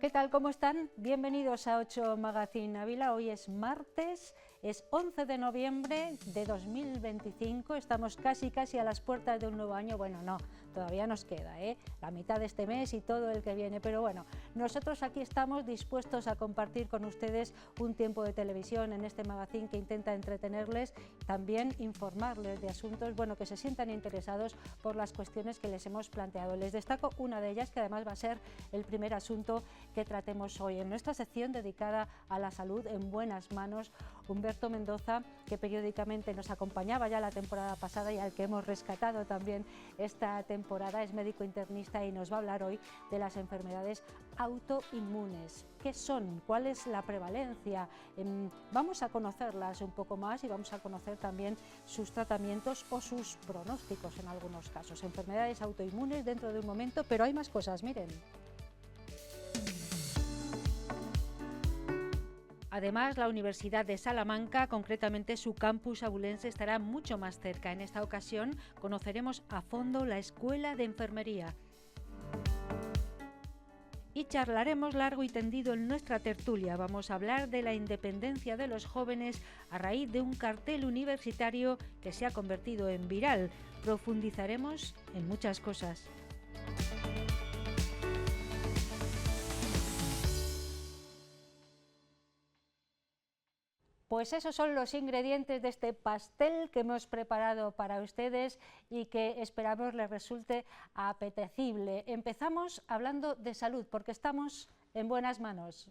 ¿Qué tal? ¿Cómo están? Bienvenidos a 8 Magazine Ávila. Hoy es martes, es 11 de noviembre de 2025. Estamos casi a las puertas de un nuevo año. Bueno, no, todavía nos queda, la mitad de este mes y todo el que viene. Pero bueno, nosotros aquí estamos dispuestos a compartir con ustedes un tiempo de televisión en este magazine que intenta entretenerles, también informarles de asuntos, bueno, que se sientan interesados por las cuestiones que les hemos planteado. Les destaco una de ellas, que además va a ser el primer asunto que tratemos hoy en nuestra sección dedicada a la salud en buenas manos. Humberto Mendoza, que periódicamente nos acompañaba ya la temporada pasada y al que hemos rescatado también esta temporada, es médico internista y nos va a hablar hoy de las enfermedades autoinmunes. ¿Qué son? ¿Cuál es la prevalencia? Vamos a conocerlas un poco más y vamos a conocer también sus tratamientos o sus pronósticos en algunos casos. Enfermedades autoinmunes dentro de un momento, pero hay más cosas, miren. Además, la Universidad de Salamanca, concretamente su campus abulense, estará mucho más cerca. En esta ocasión conoceremos a fondo la Escuela de Enfermería. Y charlaremos largo y tendido en nuestra tertulia. Vamos a hablar de la independencia de los jóvenes a raíz de un cartel universitario que se ha convertido en viral. Profundizaremos en muchas cosas. Pues esos son los ingredientes de este pastel que hemos preparado para ustedes y que esperamos les resulte apetecible. Empezamos hablando de salud, porque estamos en buenas manos.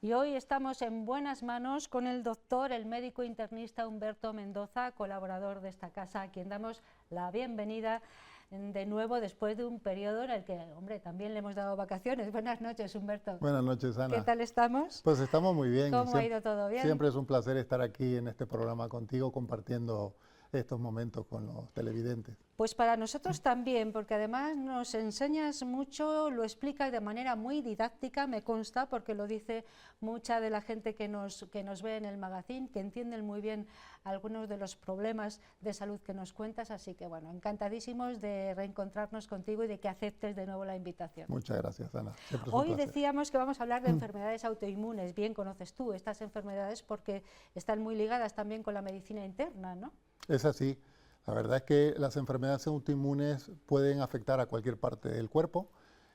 Y hoy estamos en buenas manos con el doctor, el médico internista Humberto Mendoza, colaborador de esta casa, a quien damos la bienvenida de nuevo después de un periodo en el que, hombre, también le hemos dado vacaciones. Buenas noches, Humberto. Buenas noches, Ana. ¿Qué tal estamos? Pues estamos muy bien. ¿Cómo ha ido todo bien? Siempre es un placer estar aquí en este programa contigo, compartiendo estos momentos con los televidentes. Pues para nosotros también, porque además nos enseñas mucho, lo explicas de manera muy didáctica, me consta, porque lo dice mucha de la gente que nos ve en el magazine, que entienden muy bien algunos de los problemas de salud que nos cuentas, así que bueno, encantadísimos de reencontrarnos contigo y de que aceptes de nuevo la invitación. Muchas gracias, Ana. Hoy decíamos que vamos a hablar de enfermedades autoinmunes. Bien conoces tú estas enfermedades porque están muy ligadas también con la medicina interna, ¿no? Es así. La verdad es que las enfermedades autoinmunes pueden afectar a cualquier parte del cuerpo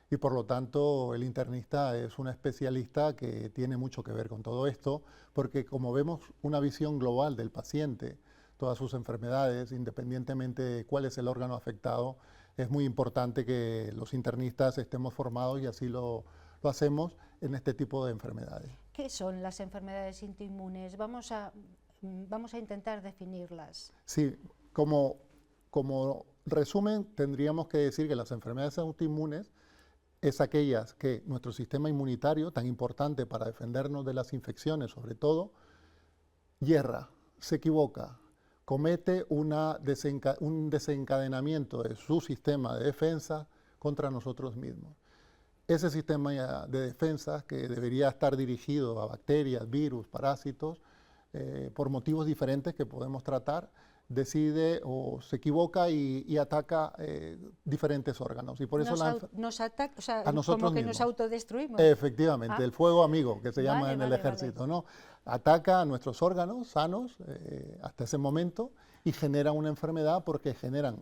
y por lo tanto el internista es un especialista que tiene mucho que ver con todo esto, porque como vemos una visión global del paciente, todas sus enfermedades, independientemente de cuál es el órgano afectado, es muy importante que los internistas estemos formados y así lo hacemos en este tipo de enfermedades. ¿Qué son las enfermedades autoinmunes? Vamos a intentar definirlas. Sí, como resumen tendríamos que decir que las enfermedades autoinmunes es aquellas que nuestro sistema inmunitario, tan importante para defendernos de las infecciones sobre todo, yerra, se equivoca, comete un desencadenamiento de su sistema de defensa contra nosotros mismos. Ese sistema de defensa, que debería estar dirigido a bacterias, virus, parásitos, por motivos diferentes que podemos tratar, decide o se equivoca y ataca diferentes órganos. Y por eso nos ataca, o sea, a nosotros como que mismos. Nos autodestruimos. Efectivamente, el fuego amigo, que se llama en el ejército, ¿no? Ataca a nuestros órganos sanos hasta ese momento y genera una enfermedad porque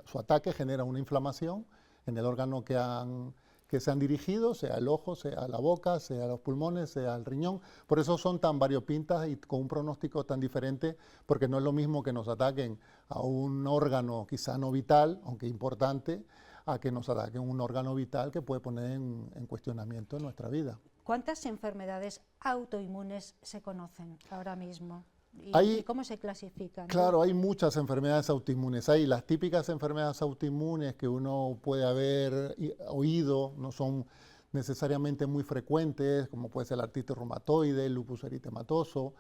su ataque genera una inflamación en el órgano que se han dirigido, sea el ojo, sea la boca, sea los pulmones, sea el riñón. Por eso son tan variopintas y con un pronóstico tan diferente, porque no es lo mismo que nos ataquen a un órgano quizá no vital, aunque importante, a que nos ataquen un órgano vital que puede poner en cuestionamiento nuestra vida. ¿Cuántas enfermedades autoinmunes se conocen ahora mismo? ¿Y cómo se clasifican? Claro, hay muchas enfermedades autoinmunes. Hay las típicas enfermedades autoinmunes que uno puede haber oído, no son necesariamente muy frecuentes, como puede ser la artritis reumatoide, el lupus eritematoso.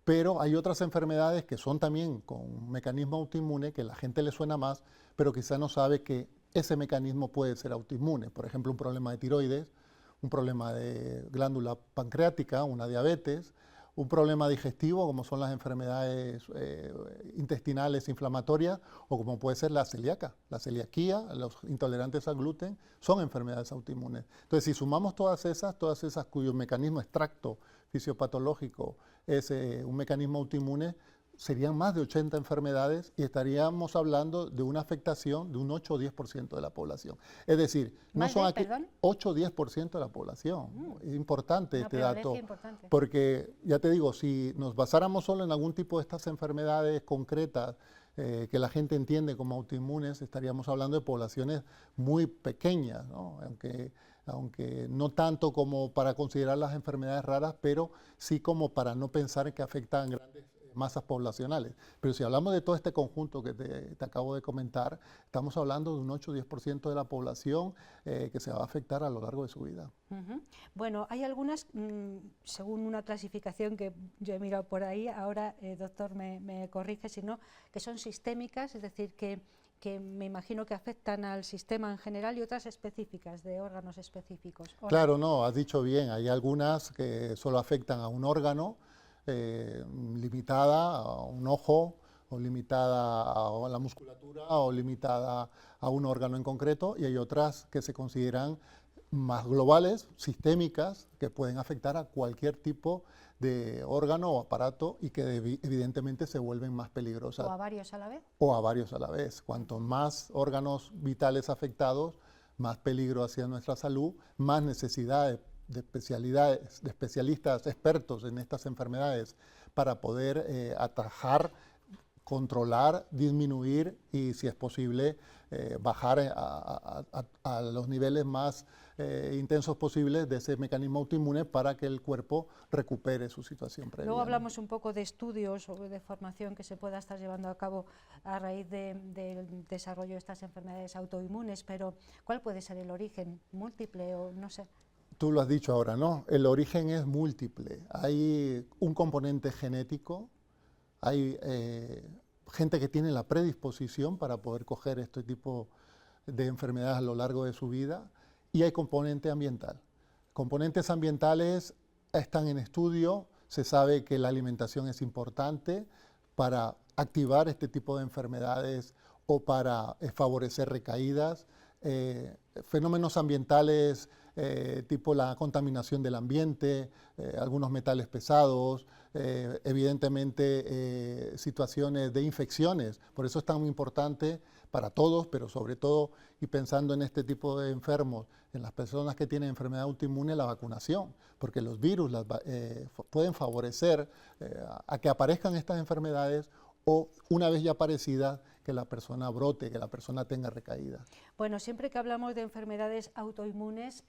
pero hay otras enfermedades que son también con un mecanismo autoinmune que la gente le suena más, pero quizá no sabe que ese mecanismo puede ser autoinmune. Por ejemplo, un problema de tiroides, un problema de glándula pancreática, una diabetes, un problema digestivo como son las enfermedades intestinales inflamatorias o como puede ser la celiaquía, los intolerantes al gluten, son enfermedades autoinmunes. Entonces, si sumamos todas esas cuyo mecanismo extracto fisiopatológico es un mecanismo autoinmune, serían más de 80 enfermedades y estaríamos hablando de una afectación de un 8 o 10% de la población. Es decir, no son aquí 8 o 10% de la población. Es importante este dato, porque ya te digo, si nos basáramos solo en algún tipo de estas enfermedades concretas que la gente entiende como autoinmunes, estaríamos hablando de poblaciones muy pequeñas, ¿no? Aunque no tanto como para considerar las enfermedades raras, pero sí como para no pensar que afectan grandes masas poblacionales. Pero si hablamos de todo este conjunto que te acabo de comentar, estamos hablando de un 8 o 10% de la población que se va a afectar a lo largo de su vida. Bueno, hay algunas, según una clasificación que yo he mirado por ahí, ahora, doctor, me corrige si no, que son sistémicas, es decir, que me imagino que afectan al sistema en general, y otras específicas, de órganos específicos. Claro, no, has dicho bien, hay algunas que solo afectan a un órgano, limitada a un ojo, o limitada a la musculatura, o limitada a un órgano en concreto, y hay otras que se consideran más globales, sistémicas, que pueden afectar a cualquier tipo de órgano o aparato y que evidentemente se vuelven más peligrosas. ¿O a varios a la vez? O a varios a la vez. Cuanto más órganos vitales afectados, más peligro hacia nuestra salud, más necesidad de especialistas expertos en estas enfermedades para poder atajar, controlar, disminuir y, si es posible, bajar a los niveles más intensos posibles de ese mecanismo autoinmune para que el cuerpo recupere su situación previa. Luego hablamos un poco de estudios o de formación que se pueda estar llevando a cabo a raíz del desarrollo de estas enfermedades autoinmunes, pero ¿cuál puede ser el origen? ¿Múltiple o no sé? Tú lo has dicho ahora, ¿no? El origen es múltiple. Hay un componente genético, hay gente que tiene la predisposición para poder coger este tipo de enfermedades a lo largo de su vida, y hay componente ambiental. Componentes ambientales están en estudio, se sabe que la alimentación es importante para activar este tipo de enfermedades o para favorecer recaídas. Fenómenos ambientales tipo la contaminación del ambiente, algunos metales pesados, evidentemente situaciones de infecciones. Por eso es tan importante para todos, pero sobre todo, y pensando en este tipo de enfermos, en las personas que tienen enfermedad autoinmune, la vacunación, porque los virus pueden favorecer a que aparezcan estas enfermedades, o una vez ya aparecidas, que la persona brote, que la persona tenga recaídas. Bueno, siempre que hablamos de enfermedades autoinmunes,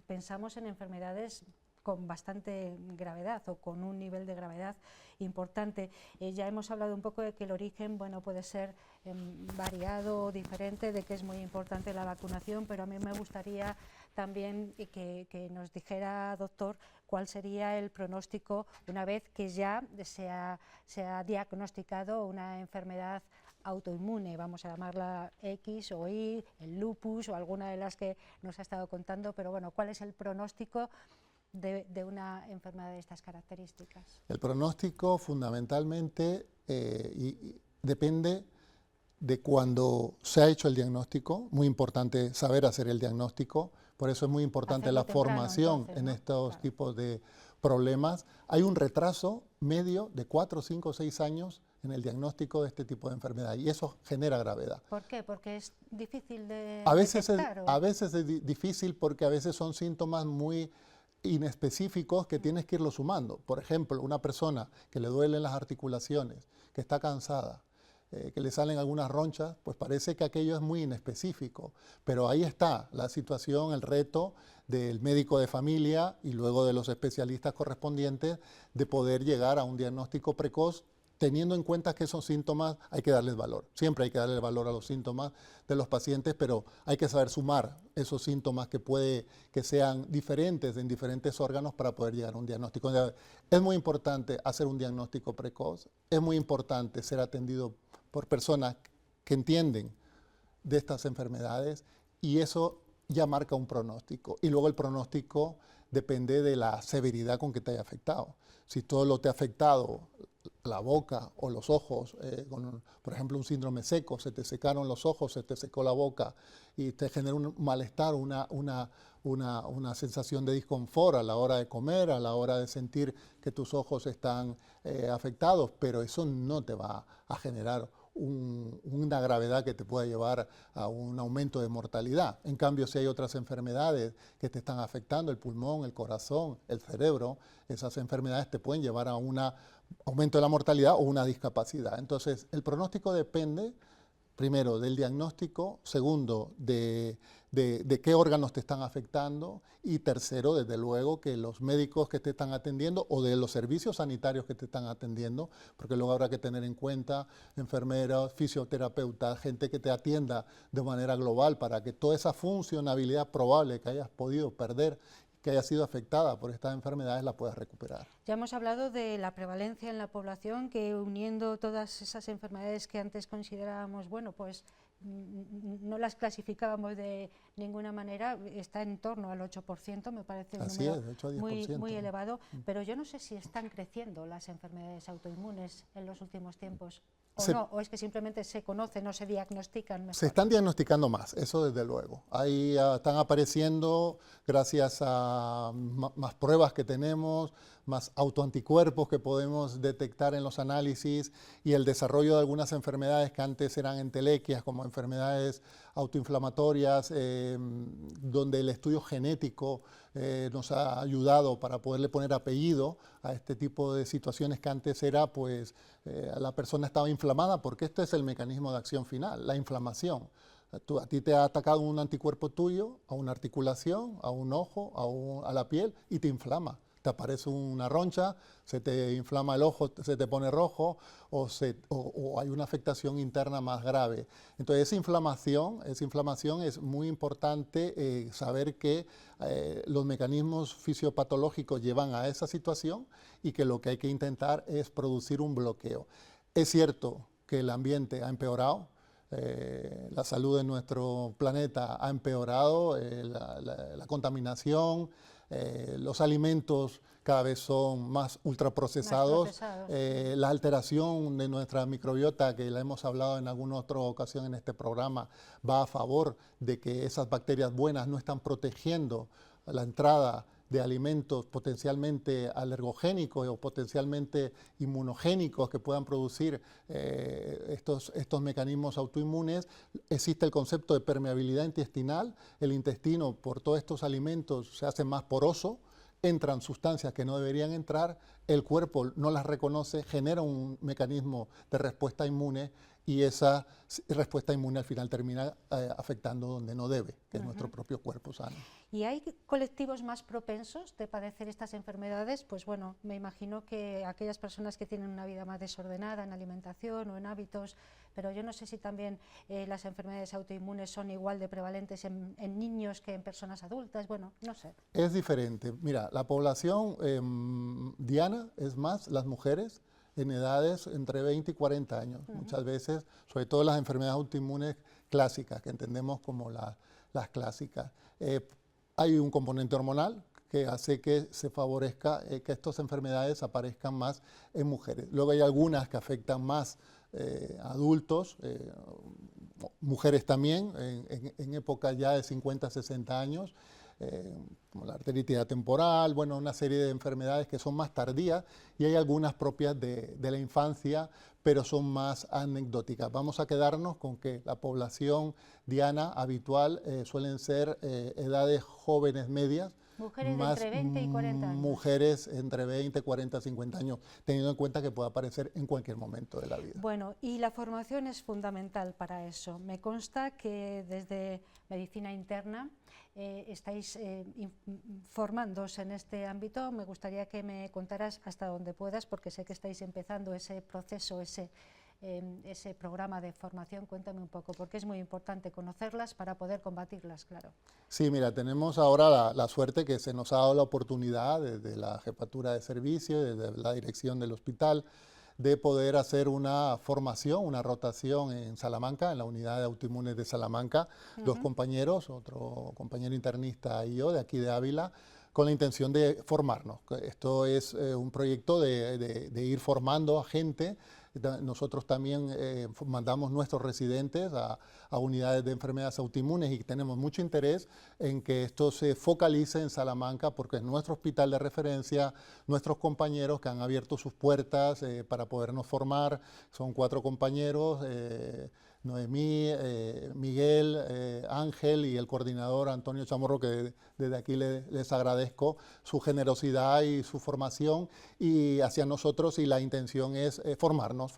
pensamos en enfermedades con bastante gravedad o con un nivel de gravedad importante. Ya hemos hablado un poco de que el origen, bueno, puede ser variado o diferente, de que es muy importante la vacunación, pero a mí me gustaría también que nos dijera, doctor, cuál sería el pronóstico una vez que ya se ha diagnosticado una enfermedad autoinmune, vamos a llamarla X o Y, el lupus o alguna de las que nos ha estado contando, pero bueno, ¿cuál es el pronóstico de una enfermedad de estas características? El pronóstico fundamentalmente depende de cuando se ha hecho el diagnóstico. Muy importante saber hacer el diagnóstico, por eso es muy importante la formación entonces, ¿no? En estos tipos de problemas. Hay un retraso medio de 4, 5, 6 años en el diagnóstico de este tipo de enfermedad, y eso genera gravedad. ¿Por qué? ¿Porque es difícil de a veces detectar? A veces es difícil porque a veces son síntomas muy inespecíficos que tienes que irlo sumando. Por ejemplo, una persona que le duelen las articulaciones, que está cansada, que le salen algunas ronchas, pues parece que aquello es muy inespecífico, pero ahí está la situación, el reto del médico de familia y luego de los especialistas correspondientes de poder llegar a un diagnóstico precoz teniendo en cuenta que esos síntomas hay que darles valor. Siempre hay que darle valor a los síntomas de los pacientes, pero hay que saber sumar esos síntomas que puede que sean diferentes en diferentes órganos para poder llegar a un diagnóstico. Es muy importante hacer un diagnóstico precoz, es muy importante ser atendido por personas que entienden de estas enfermedades y eso ya marca un pronóstico. Y luego el pronóstico depende de la severidad con que te haya afectado. Si todo lo te ha afectado, la boca o los ojos, con, por ejemplo, un síndrome seco, se te secaron los ojos, se te secó la boca y te genera un malestar, una sensación de disconfort a la hora de comer, a la hora de sentir que tus ojos están afectados, pero eso no te va a generar una gravedad que te pueda llevar a un aumento de mortalidad. En cambio, si hay otras enfermedades que te están afectando, el pulmón, el corazón, el cerebro, esas enfermedades te pueden llevar a un aumento de la mortalidad o una discapacidad. Entonces, el pronóstico depende, primero, del diagnóstico, segundo, de qué órganos te están afectando y tercero, desde luego, que los médicos que te están atendiendo o de los servicios sanitarios que te están atendiendo, porque luego habrá que tener en cuenta enfermeros, fisioterapeutas, gente que te atienda de manera global para que toda esa funcionabilidad probable que hayas podido perder, que haya sido afectada por estas enfermedades, la puedas recuperar. Ya hemos hablado de la prevalencia en la población, que uniendo todas esas enfermedades que antes considerábamos, bueno, pues no las clasificábamos de ninguna manera, está en torno al 8%, me parece un número muy elevado, pero yo no sé si están creciendo las enfermedades autoinmunes en los últimos tiempos, o es que simplemente se conocen, no se diagnostican mejor. Se están diagnosticando más, eso desde luego. Ahí están apareciendo, gracias a más pruebas que tenemos, más autoanticuerpos que podemos detectar en los análisis y el desarrollo de algunas enfermedades que antes eran entelequias, como enfermedades autoinflamatorias, donde el estudio genético nos ha ayudado para poderle poner apellido a este tipo de situaciones que antes era, pues, la persona estaba inflamada, porque este es el mecanismo de acción final, la inflamación. A ti te ha atacado un anticuerpo tuyo a una articulación, a un ojo, a la piel y te inflama. Te aparece una roncha, se te inflama el ojo, se te pone rojo o hay una afectación interna más grave. Entonces esa inflamación es muy importante saber que los mecanismos fisiopatológicos llevan a esa situación y que lo que hay que intentar es producir un bloqueo. Es cierto que el ambiente ha empeorado, la salud de nuestro planeta ha empeorado, la contaminación, los alimentos cada vez son más ultraprocesados, la alteración de nuestra microbiota, que la hemos hablado en alguna otra ocasión en este programa, va a favor de que esas bacterias buenas no están protegiendo la entrada de alimentos potencialmente alergogénicos o potencialmente inmunogénicos que puedan producir estos mecanismos autoinmunes. Existe el concepto de permeabilidad intestinal. El intestino, por todos estos alimentos, se hace más poroso, entran sustancias que no deberían entrar, el cuerpo no las reconoce, genera un mecanismo de respuesta inmune y esa respuesta inmune al final termina afectando donde no debe, que es nuestro propio cuerpo sano. ¿Y hay colectivos más propensos de padecer estas enfermedades? Pues bueno, me imagino que aquellas personas que tienen una vida más desordenada en alimentación o en hábitos, pero yo no sé si también las enfermedades autoinmunes son igual de prevalentes en niños que en personas adultas, bueno, no sé. Es diferente. Mira, la población diana es más las mujeres en edades entre 20 y 40 años, muchas veces, sobre todo las enfermedades autoinmunes clásicas, que entendemos como las clásicas. Hay un componente hormonal que hace que se favorezca que estas enfermedades aparezcan más en mujeres. Luego hay algunas que afectan más adultos, mujeres también, en épocas ya de 50, 60 años, como la arteritis temporal, bueno, una serie de enfermedades que son más tardías y hay algunas propias de la infancia, pero son más anecdóticas. Vamos a quedarnos con que la población diana habitual suelen ser edades jóvenes medias, Mujeres de más entre 20 y 40 años. mujeres entre 20, 40, 50 años, teniendo en cuenta que puede aparecer en cualquier momento de la vida. Bueno, y la formación es fundamental para eso. Me consta que desde Medicina Interna estáis formándose en este ámbito. Me gustaría que me contaras hasta donde puedas, porque sé que estáis empezando ese proceso, ese programa de formación. Cuéntame un poco, porque es muy importante conocerlas para poder combatirlas, claro. Sí, mira, tenemos ahora la suerte que se nos ha dado la oportunidad desde la jefatura de servicio, desde la dirección del hospital, de poder hacer una formación, una rotación en Salamanca, en la unidad de autoinmunes de Salamanca, dos compañeros, otro compañero internista y yo, de aquí de Ávila, con la intención de formarnos. Esto es un proyecto de ir formando a gente. Nosotros también mandamos nuestros residentes a unidades de enfermedades autoinmunes y tenemos mucho interés en que esto se focalice en Salamanca porque es nuestro hospital de referencia, nuestros compañeros que han abierto sus puertas para podernos formar. Son 4 compañeros, Noemí, Miguel, Ángel y el coordinador Antonio Chamorro, que desde aquí les agradezco su generosidad y su formación y hacia nosotros, y la intención es formarnos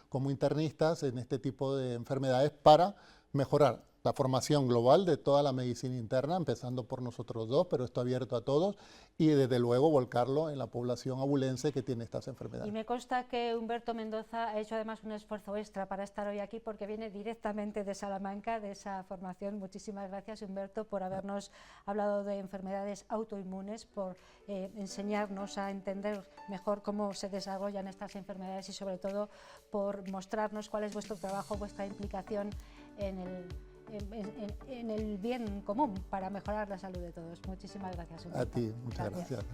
como internistas en este tipo de enfermedades para mejorar la formación global de toda la medicina interna, empezando por nosotros dos, pero esto abierto a todos, y desde luego volcarlo en la población abulense que tiene estas enfermedades. Y me consta que Humberto Mendoza ha hecho además un esfuerzo extra para estar hoy aquí, porque viene directamente de Salamanca, de esa formación. Muchísimas gracias, Humberto, por habernos hablado de enfermedades autoinmunes, por enseñarnos a entender mejor cómo se desarrollan estas enfermedades y sobre todo por mostrarnos cuál es vuestro trabajo, vuestra implicación en el bien común para mejorar la salud de todos. Muchísimas gracias, Humberto. A ti, muchas gracias.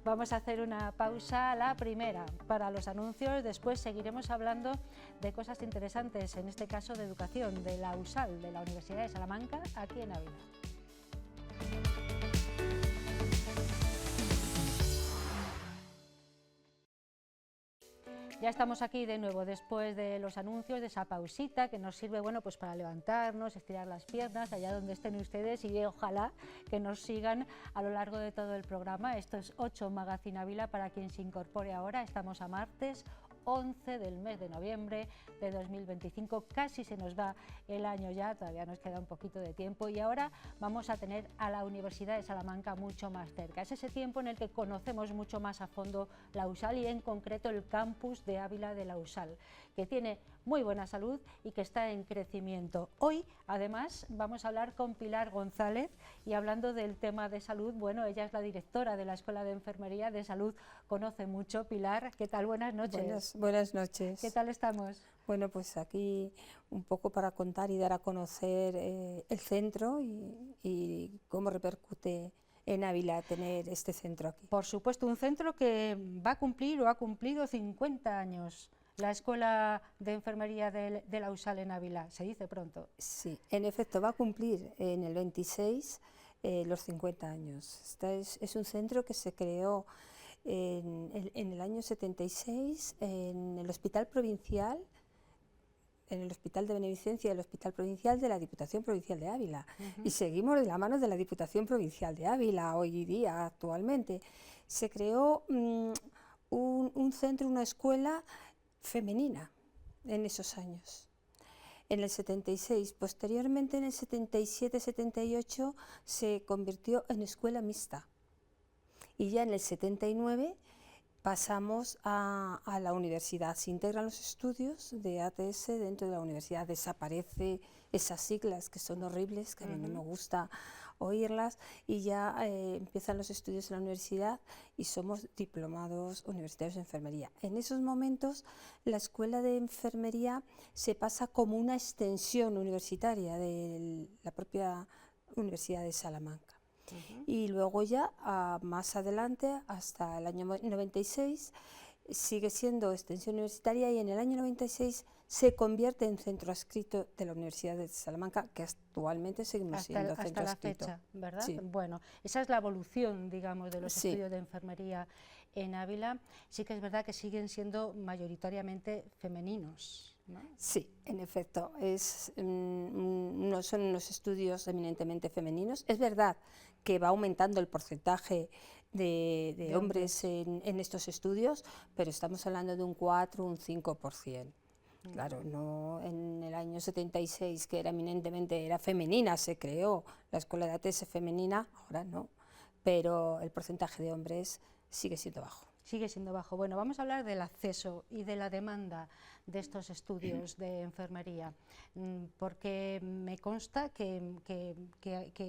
Vamos a hacer una pausa, la primera, para los anuncios. Después seguiremos hablando de cosas interesantes, en este caso de educación, de la USAL, de la Universidad de Salamanca, aquí en Ávila. Ya estamos aquí de nuevo después de los anuncios, de esa pausita que nos sirve, bueno, pues para levantarnos, estirar las piernas allá donde estén ustedes, y ojalá que nos sigan a lo largo de todo el programa. Esto es 8 Magazine Ávila para quien se incorpore ahora. Estamos a martes 11 del mes de noviembre de 2025, casi se nos va el año ya, todavía nos queda un poquito de tiempo, y ahora vamos a tener a la Universidad de Salamanca mucho más cerca. Es ese tiempo en el que conocemos mucho más a fondo la USAL y en concreto el campus de Ávila de la USAL, que tiene muy buena salud y que está en crecimiento. Hoy, además, vamos a hablar con Pilar González, y hablando del tema de salud, bueno, ella es la directora de la Escuela de Enfermería de Salud, conoce mucho. Pilar, ¿qué tal? Buenas noches. Buenas noches. ¿Qué tal estamos? Bueno, pues aquí un poco para contar y dar a conocer el centro y cómo repercute en Ávila tener este centro aquí. Por supuesto, un centro que va a cumplir o ha cumplido 50 años. La Escuela de Enfermería de la USAL en Ávila, se dice pronto. Sí, en efecto, va a cumplir en el 26 los 50 años. Es un centro que se creó en el año 76 en el Hospital Provincial, en el Hospital de Beneficencia y el Hospital Provincial de la Diputación Provincial de Ávila. Y seguimos de la mano de la Diputación Provincial de Ávila hoy día, actualmente. Se creó un centro, una escuela femenina en esos años. En el 76, posteriormente en el 77-78 se convirtió en escuela mixta, y ya en el 79 pasamos a la universidad. Se integran los estudios de ATS dentro de la universidad, desaparece esas siglas que son horribles, que a mí no me gusta oírlas, y ya empiezan los estudios en la universidad y somos diplomados universitarios de enfermería. En esos momentos la escuela de enfermería se pasa como una extensión universitaria de la propia Universidad de Salamanca. Y luego ya más adelante, hasta el año 96, sigue siendo extensión universitaria, y en el año 96 se convierte en centro adscrito de la Universidad de Salamanca, que actualmente seguimos siendo centro adscrito. Hasta la fecha, ¿verdad? Sí. Bueno, esa es la evolución, digamos, de los estudios de enfermería en Ávila. Sí que es verdad que siguen siendo mayoritariamente femeninos, ¿no? Sí, en efecto, no son unos estudios eminentemente femeninos. Es verdad que va aumentando el porcentaje de hombres en estos estudios, pero estamos hablando de un 4, un 5%. Claro, no en el año 76, que era eminentemente era femenina, se creó la escuela de ATS femenina, ahora no, pero el porcentaje de hombres sigue siendo bajo. Sigue siendo bajo. Bueno, vamos a hablar del acceso y de la demanda de estos estudios de enfermería, porque me consta que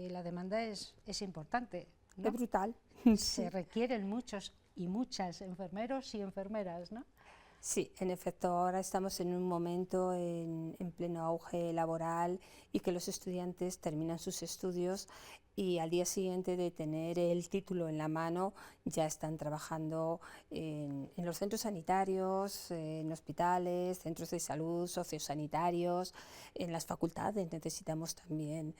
la demanda es importante, ¿no? Es brutal. Se requieren muchos y muchas enfermeros y enfermeras, ¿no? Sí, en efecto, ahora estamos en un momento en pleno auge laboral y que los estudiantes terminan sus estudios y al día siguiente de tener el título en la mano ya están trabajando en los centros sanitarios, en hospitales, centros de salud, sociosanitarios, en las facultades necesitamos también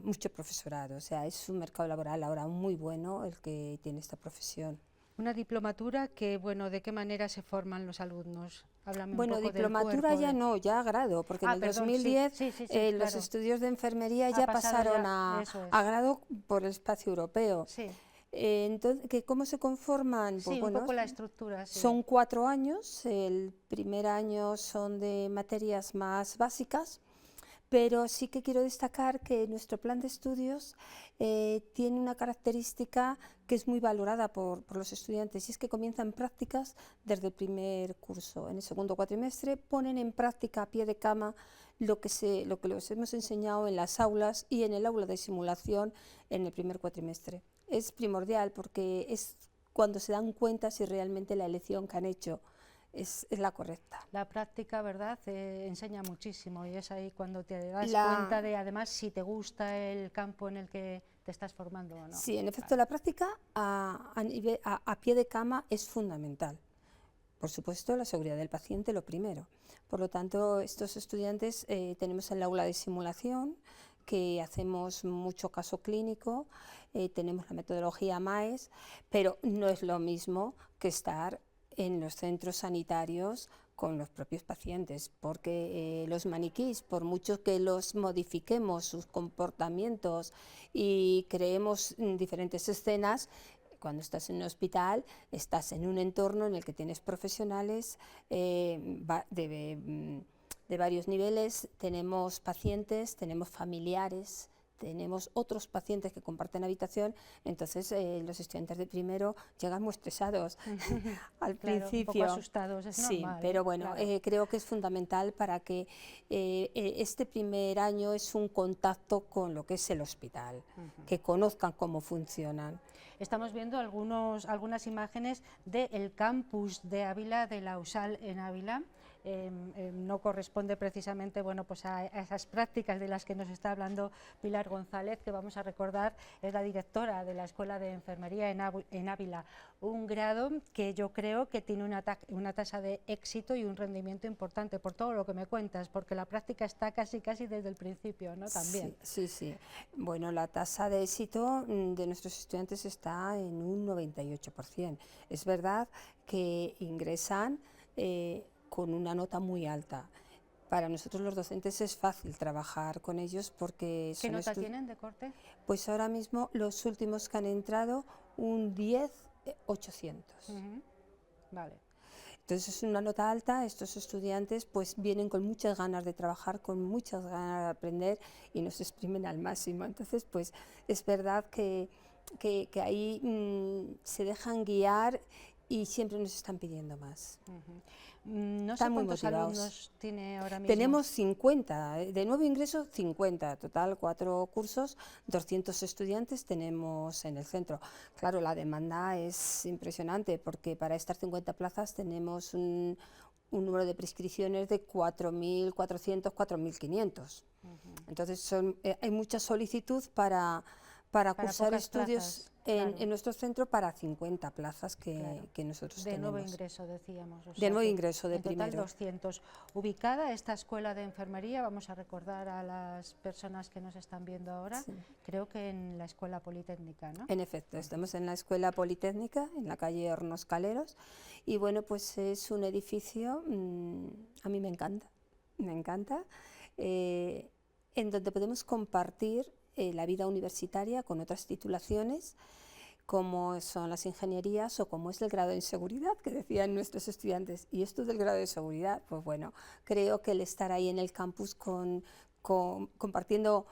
mucho profesorado, o sea, es un mercado laboral ahora muy bueno el que tiene esta profesión. Una diplomatura que, bueno, ¿de qué manera se forman los alumnos? Háblame un Bueno, poco diplomatura del ya no, ya a grado, porque en el perdón, 2010 sí, los claro. estudios de enfermería Ha ya pasado pasaron ya, eso es. a grado por el espacio europeo. Sí, Entonces, ¿cómo se conforman? Pues sí, un bueno, poco la estructura, sí. son 4 años, el primer año son de materias más básicas, pero sí que quiero destacar que nuestro plan de estudios tiene una característica que es muy valorada por los estudiantes y es que comienzan prácticas desde el primer curso. En el segundo cuatrimestre ponen en práctica a pie de cama lo que les hemos enseñado en las aulas y en el aula de simulación en el primer cuatrimestre. Es primordial porque es cuando se dan cuenta si realmente la elección que han hecho es la correcta. La práctica, ¿verdad?, enseña muchísimo y es ahí cuando te das cuenta de, además, si te gusta el campo en el que te estás formando o no. Sí, en efecto, la práctica a pie de cama es fundamental. Por supuesto, la seguridad del paciente lo primero. Por lo tanto, estos estudiantes tenemos el aula de simulación, que hacemos mucho caso clínico, tenemos la metodología MAES, pero no es lo mismo que estar en los centros sanitarios con los propios pacientes, porque los maniquís, por mucho que los modifiquemos sus comportamientos y creemos diferentes escenas, cuando estás en un hospital, estás en un entorno en el que tienes profesionales de varios niveles, tenemos pacientes, tenemos familiares, tenemos otros pacientes que comparten habitación, entonces los estudiantes de primero llegan muy estresados al principio. Un poco asustados, es normal. Sí, pero bueno, claro. Creo que es fundamental para que este primer año es un contacto con lo que es el hospital, que conozcan cómo funcionan. Estamos viendo algunas imágenes del campus de Ávila, de la USAL en Ávila. No corresponde precisamente, bueno, pues a esas prácticas de las que nos está hablando Pilar González, que vamos a recordar es la directora de la Escuela de Enfermería en Ávila, un grado que yo creo que tiene una tasa de éxito y un rendimiento importante, por todo lo que me cuentas, porque la práctica está casi desde el principio, ¿no? También. Sí. Bueno, la tasa de éxito de nuestros estudiantes está en un 98%. Es verdad que ingresan con una nota muy alta. Para nosotros los docentes es fácil trabajar con ellos porque... ¿Qué nota tienen de corte? Pues ahora mismo los últimos que han entrado, un 10-800. Vale. Entonces es una nota alta, estos estudiantes pues vienen con muchas ganas de trabajar, con muchas ganas de aprender y nos exprimen al máximo. Entonces pues es verdad que ahí se dejan guiar y siempre nos están pidiendo más. No sé cuántos alumnos tiene ahora mismo. Tenemos 50, de nuevo ingreso 50, total 4 cursos, 200 estudiantes tenemos en el centro. Claro, la demanda es impresionante porque para estas 50 plazas tenemos un número de prescripciones de 4.400, 4.500. Entonces hay mucha solicitud para cursar estudios en nuestro centro para 50 plazas que nosotros tenemos. De nuevo ingreso, decíamos. O sea, de nuevo ingreso, de en primero. Total 200. Ubicada esta escuela de enfermería, vamos a recordar a las personas que nos están viendo ahora, creo que en la Escuela Politécnica, ¿no? En efecto, estamos en la Escuela Politécnica, en la calle Hornos Caleros, y bueno, pues es un edificio, a mí me encanta, en donde podemos compartir la vida universitaria con otras titulaciones, como son las ingenierías o como es el grado en seguridad, que decían nuestros estudiantes. Y esto del grado de seguridad, pues bueno, creo que el estar ahí en el campus compartiendo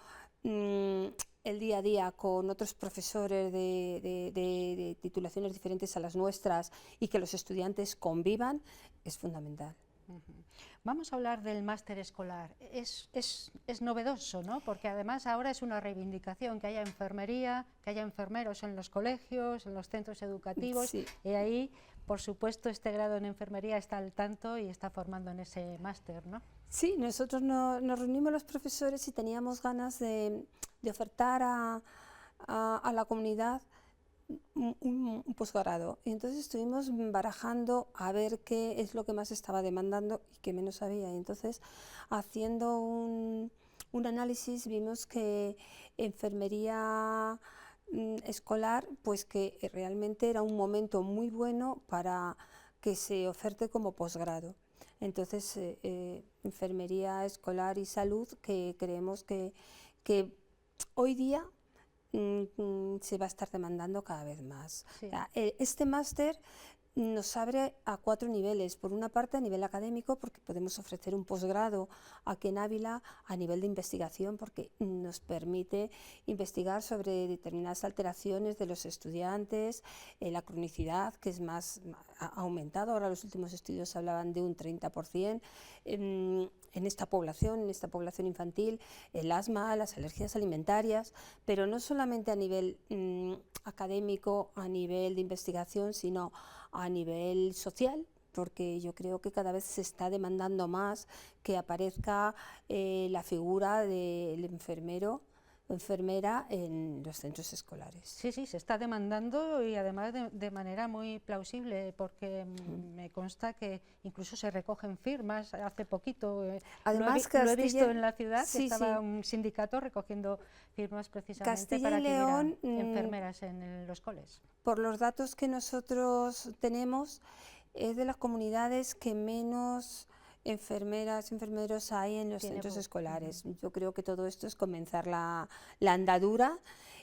el día a día con otros profesores de titulaciones diferentes a las nuestras y que los estudiantes convivan, es fundamental. Vamos a hablar del máster escolar. Es novedoso, ¿no? Porque además ahora es una reivindicación que haya enfermería, que haya enfermeros en los colegios, en los centros educativos, Sí. Y ahí, por supuesto, este grado en enfermería está al tanto y está formando en ese máster, ¿no? Sí, nosotros nos reunimos los profesores y teníamos ganas de ofertar a la comunidad un posgrado. Y entonces estuvimos barajando a ver qué es lo que más estaba demandando y qué menos había. Y entonces, haciendo un análisis, vimos que enfermería escolar, pues que realmente era un momento muy bueno para que se oferte como posgrado. Entonces, enfermería escolar y salud, que creemos que hoy día se va a estar demandando cada vez más. Sí. Este máster nos abre a 4 niveles. Por una parte, a nivel académico, porque podemos ofrecer un posgrado aquí en Ávila a nivel de investigación, porque nos permite investigar sobre determinadas alteraciones de los estudiantes, la cronicidad, que es ha aumentado. Ahora los últimos estudios hablaban de un 30%. En esta población infantil, el asma, las alergias alimentarias, pero no solamente a nivel académico, a nivel de investigación, sino a nivel social, porque yo creo que cada vez se está demandando más que aparezca la figura del enfermero o enfermera en los centros escolares. Sí, sí, se está demandando y además de manera muy plausible, porque me consta que incluso se recogen firmas. Hace poquito Además, lo he visto en la ciudad, sí, que estaba sí. un sindicato recogiendo firmas precisamente Castilla para y que León, hubieran enfermeras en los coles. Por los datos que nosotros tenemos, es de las comunidades que menos enfermeras, enfermeros hay en los centros escolares. Yo creo que todo esto es comenzar la andadura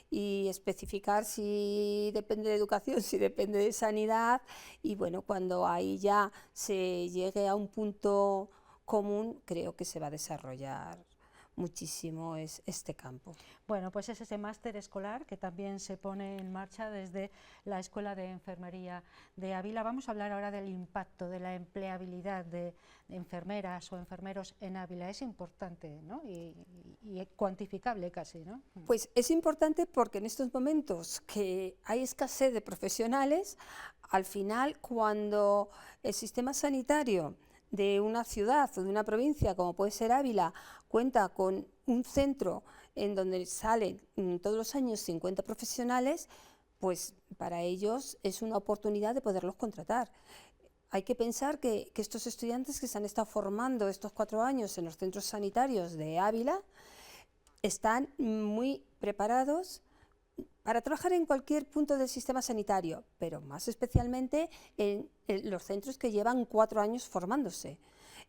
y especificar si depende de educación, si depende de sanidad, y bueno, cuando ahí ya se llegue a un punto común, creo que se va a desarrollar muchísimo este campo. Bueno, pues es ese máster escolar que también se pone en marcha desde la Escuela de Enfermería de Ávila. Vamos a hablar ahora del impacto de la empleabilidad de enfermeras o enfermeros en Ávila. Es importante, ¿no? y cuantificable casi, ¿no? Pues es importante porque en estos momentos que hay escasez de profesionales, al final, cuando el sistema sanitario de una ciudad o de una provincia como puede ser Ávila cuenta con un centro en donde salen todos los años 50 profesionales, pues para ellos es una oportunidad de poderlos contratar. Hay que pensar que estos estudiantes que se han estado formando estos 4 años en los centros sanitarios de Ávila están muy preparados para trabajar en cualquier punto del sistema sanitario, pero más especialmente en los centros que llevan 4 años formándose.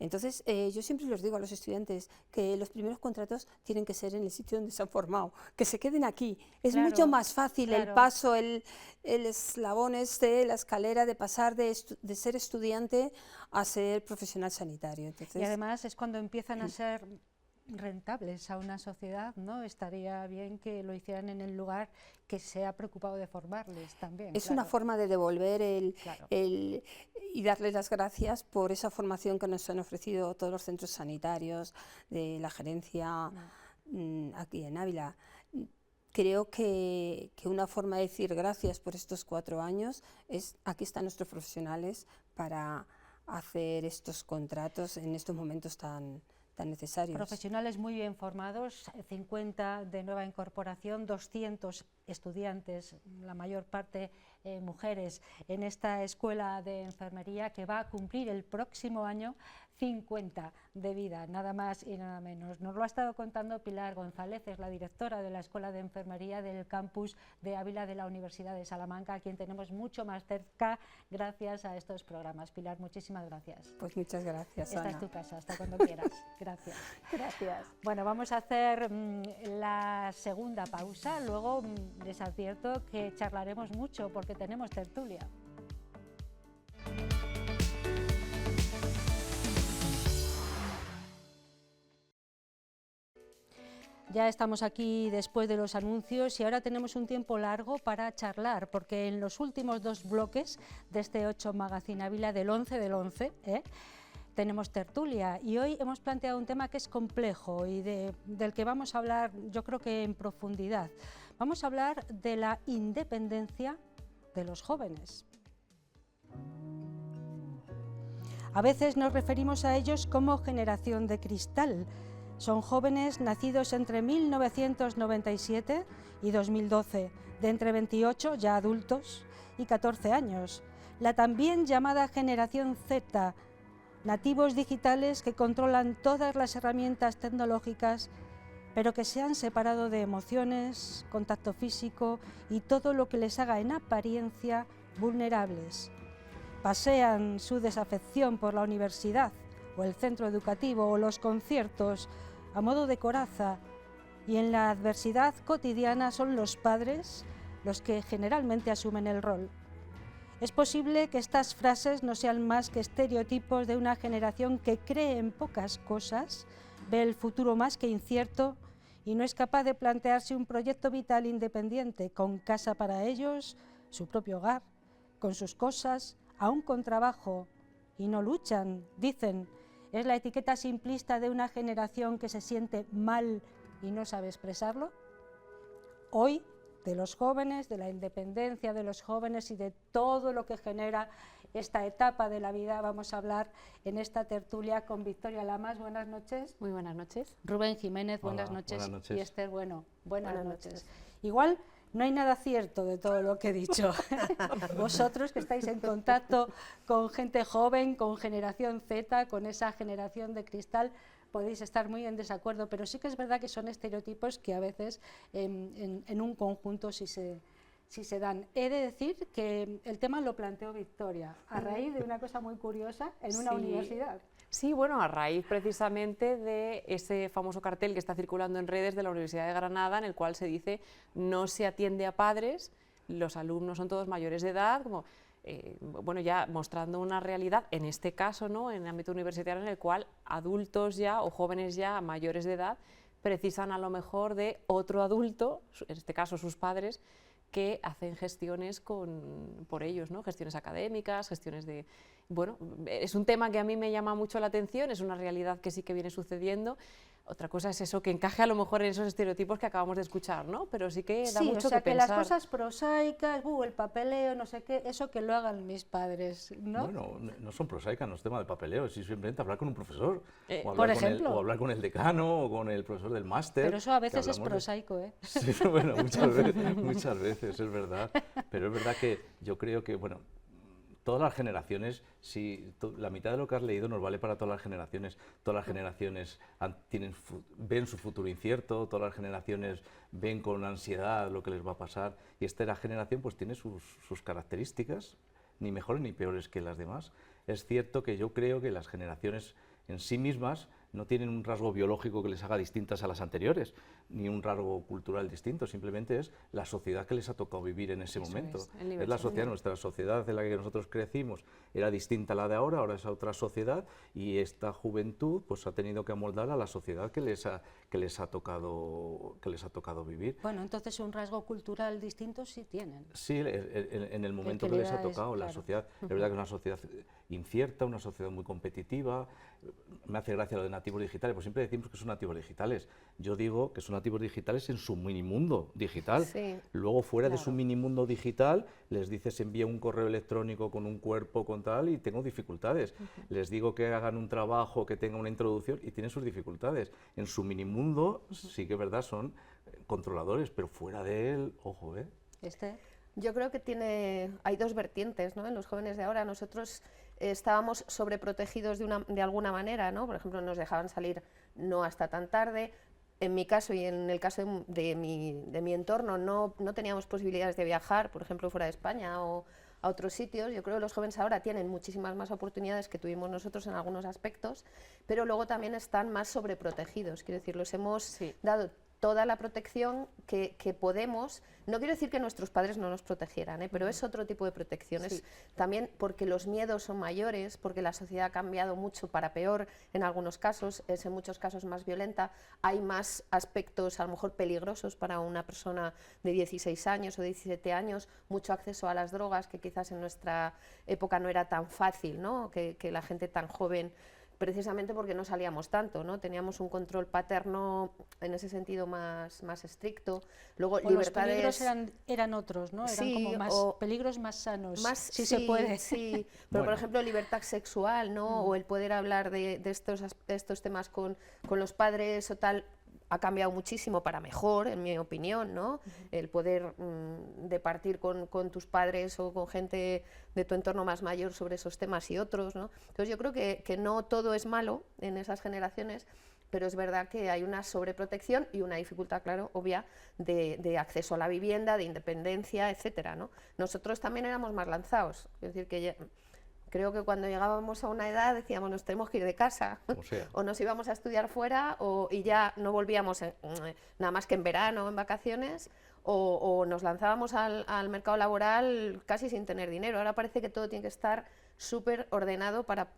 Entonces, yo siempre les digo a los estudiantes que los primeros contratos tienen que ser en el sitio donde se han formado, que se queden aquí. Es mucho más fácil el paso, el eslabón la escalera de pasar de ser estudiante a ser profesional sanitario. Entonces, y además es cuando empiezan a ser rentables a una sociedad, ¿no? Estaría bien que lo hicieran en el lugar que se ha preocupado de formarles también. Es una forma de devolver y darles las gracias por esa formación que nos han ofrecido todos los centros sanitarios de la gerencia aquí en Ávila. Creo que una forma de decir gracias por estos 4 años es: aquí están nuestros profesionales para hacer estos contratos en estos momentos tan necesarios. Profesionales muy bien formados, 50 de nueva incorporación, 200 estudiantes, la mayor parte mujeres, en esta escuela de enfermería que va a cumplir el próximo año 50 de vida, nada más y nada menos. Nos lo ha estado contando Pilar González, es la directora de la Escuela de Enfermería del campus de Ávila de la Universidad de Salamanca, a quien tenemos mucho más cerca gracias a estos programas. Pilar, muchísimas gracias. Pues muchas gracias, Ana. Esta es tu casa, hasta cuando quieras. Gracias. Gracias. Bueno, vamos a hacer la segunda pausa, luego les advierto que charlaremos mucho porque tenemos tertulia. Ya estamos aquí después de los anuncios y ahora tenemos un tiempo largo para charlar, porque en los últimos 2 bloques de este 8 Magazine Ávila del 11 del 11, tenemos tertulia y hoy hemos planteado un tema que es complejo y del que vamos a hablar yo creo que en profundidad. Vamos a hablar de la independencia de los jóvenes. A veces nos referimos a ellos como generación de cristal. Son jóvenes nacidos entre 1997 y 2012, de entre 28, ya adultos, y 14 años. La también llamada generación Z, nativos digitales que controlan todas las herramientas tecnológicas, pero que se han separado de emociones, contacto físico y todo lo que les haga en apariencia vulnerables. Pasean su desafección por la universidad o el centro educativo o los conciertos a modo de coraza, y en la adversidad cotidiana son los padres los que generalmente asumen el rol. Es posible que estas frases no sean más que estereotipos de una generación que cree en pocas cosas, ve el futuro más que incierto y no es capaz de plantearse un proyecto vital independiente, con casa para ellos, su propio hogar, con sus cosas, aún con trabajo, y no luchan, dicen. ¿Es la etiqueta simplista de una generación que se siente mal y no sabe expresarlo? Hoy, de los jóvenes, de la independencia de los jóvenes y de todo lo que genera esta etapa de la vida, vamos a hablar en esta tertulia con Victoria Lamas. Buenas noches. Muy buenas noches. Rubén Jiménez, Hola, buenas noches. buenas noches. Y Esther, bueno, buenas noches. Igual no hay nada cierto de todo lo que he dicho. Vosotros que estáis en contacto con gente joven, con generación Z, con esa generación de cristal, podéis estar muy en desacuerdo, pero sí que es verdad que son estereotipos que a veces en un conjunto sí se dan. He de decir que el tema lo planteó Victoria, a raíz de una cosa muy curiosa en una universidad. Sí, bueno, a raíz precisamente de ese famoso cartel que está circulando en redes de la Universidad de Granada, en el cual se dice no se atiende a padres, los alumnos son todos mayores de edad, como, bueno, ya mostrando una realidad, en este caso, ¿no?, en el ámbito universitario, en el cual adultos ya o jóvenes ya mayores de edad precisan a lo mejor de otro adulto, en este caso sus padres, que hacen gestiones por ellos, ¿no?, gestiones académicas, gestiones de... Bueno, es un tema que a mí me llama mucho la atención, es una realidad que sí que viene sucediendo. Otra cosa es eso, que encaje a lo mejor en esos estereotipos que acabamos de escuchar, ¿no? Pero sí que da mucho que pensar. Que las cosas prosaicas, el papeleo, no sé qué, eso que lo hagan mis padres, ¿no? Bueno, no son prosaicas, no es tema de papeleo, es simplemente hablar con un profesor, o por ejemplo, o hablar con el decano, o con el profesor del máster. Pero eso a veces es prosaico, ¿eh? Sí, bueno, muchas veces, es verdad. Pero es verdad que yo creo que, bueno, todas las generaciones, si la mitad de lo que has leído nos vale para todas las generaciones ven su futuro incierto, todas las generaciones ven con ansiedad lo que les va a pasar, y esta generación pues tiene sus características, ni mejores ni peores que las demás. Es cierto que yo creo que las generaciones en sí mismas no tienen un rasgo biológico que les haga distintas a las anteriores, ni un rasgo cultural distinto, simplemente es la sociedad que les ha tocado vivir en ese momento. Es la sociedad, nuestra sociedad en la que nosotros crecimos era distinta a la de ahora es otra sociedad, y esta juventud pues ha tenido que amoldar a la sociedad que les ha tocado vivir. Bueno, entonces un rasgo cultural distinto sí tienen. Sí, en el momento que les ha tocado, la sociedad, es verdad que es una sociedad incierta, una sociedad muy competitiva. Me hace gracia lo de nativos digitales, pues siempre decimos que son nativos digitales. Yo digo que son nativos digitales en su minimundo digital. Sí, luego fuera de su minimundo digital les dices envía un correo electrónico con un cuerpo, con tal, y tengo dificultades. Les digo que hagan un trabajo, que tenga una introducción, y tienen sus dificultades. En su minimundo sí que es verdad, son controladores, pero fuera de él, ojo, ¿eh? Yo creo que hay dos vertientes, ¿no?, en los jóvenes de ahora. Nosotros estábamos sobreprotegidos de alguna manera, ¿no? Por ejemplo, nos dejaban salir no hasta tan tarde. En mi caso y en el caso de mi entorno no teníamos posibilidades de viajar, por ejemplo, fuera de España o a otros sitios. Yo creo que los jóvenes ahora tienen muchísimas más oportunidades que tuvimos nosotros en algunos aspectos, pero luego también están más sobreprotegidos. Quiero decir, los hemos dado toda la protección que podemos. No quiero decir que nuestros padres no nos protegieran, pero es otro tipo de protecciones. También porque los miedos son mayores, porque la sociedad ha cambiado mucho para peor en algunos casos, es en muchos casos más violenta, hay más aspectos a lo mejor peligrosos para una persona de 16 años o 17 años, mucho acceso a las drogas que quizás en nuestra época no era tan fácil, ¿no? que la gente tan joven, precisamente porque no salíamos tanto, ¿no? Teníamos un control paterno en ese sentido más estricto. Luego libertades... Los peligros eran otros, ¿no? Eran como más peligros más sanos, si se puede. Sí, pero por ejemplo libertad sexual, ¿no? O el poder hablar de estos temas con los padres o tal, ha cambiado muchísimo para mejor, en mi opinión, ¿no? El poder departir con tus padres o con gente de tu entorno más mayor sobre esos temas y otros, ¿no? Entonces yo creo que no todo es malo en esas generaciones, pero es verdad que hay una sobreprotección y una dificultad, claro, obvia, de acceso a la vivienda, de independencia, etcétera, ¿no? Nosotros también éramos más lanzados, es decir, que creo que cuando llegábamos a una edad decíamos nos tenemos que ir de casa, o nos íbamos a estudiar fuera y ya no volvíamos nada más que en verano o en vacaciones, o nos lanzábamos al mercado laboral casi sin tener dinero. Ahora parece que todo tiene que estar súper ordenado para...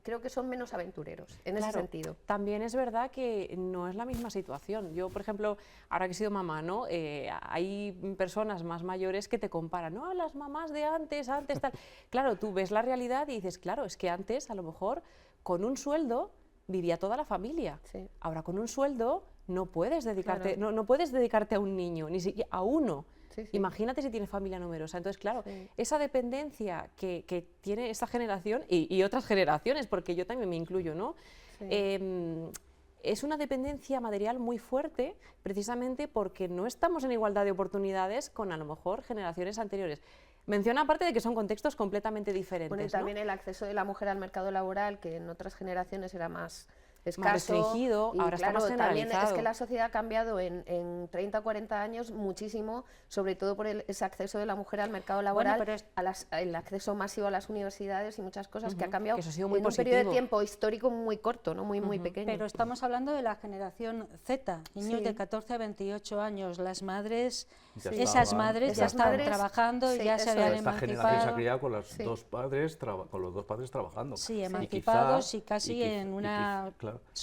Creo que son menos aventureros en ese sentido. También es verdad que no es la misma situación. Yo, por ejemplo, ahora que he sido mamá, ¿no? Hay personas más mayores que te comparan, no, las mamás de antes, tal. Claro, tú ves la realidad y dices, claro, es que antes a lo mejor con un sueldo vivía toda la familia. Ahora con un sueldo no puedes dedicarte, no puedes dedicarte a un niño, ni siquiera a uno. Imagínate si tienes familia numerosa. Entonces, claro, esa dependencia que tiene esta generación y otras generaciones, porque yo también me incluyo, ¿no? Es una dependencia material muy fuerte, precisamente porque no estamos en igualdad de oportunidades con a lo mejor generaciones anteriores. Menciona aparte de que son contextos completamente diferentes. Bueno, y también el acceso de la mujer al mercado laboral, que en otras generaciones era más escaso, más restringido, ahora claro, está más generalizado. También es que la sociedad ha cambiado en 30 o 40 años muchísimo, sobre todo por ese acceso de la mujer al mercado laboral, el acceso masivo a las universidades y muchas cosas que ha cambiado que eso ha sido muy en un periodo de tiempo histórico muy corto, ¿no? muy pequeño. Pero estamos hablando de la generación Z, niños de 14 a 28 años, las madres, esas madres ya estaban trabajando y ya se habían emancipado. Esta generación se ha criado con los dos padres trabajando. Sí, emancipados y casi en una...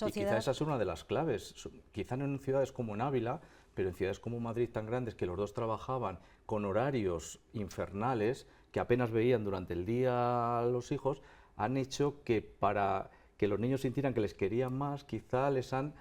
Y quizá esa es una de las claves, quizá no en ciudades como en Ávila, pero en ciudades como Madrid tan grandes que los dos trabajaban con horarios infernales que apenas veían durante el día a los hijos, han hecho que para que los niños sintieran que les querían más, quizá les han...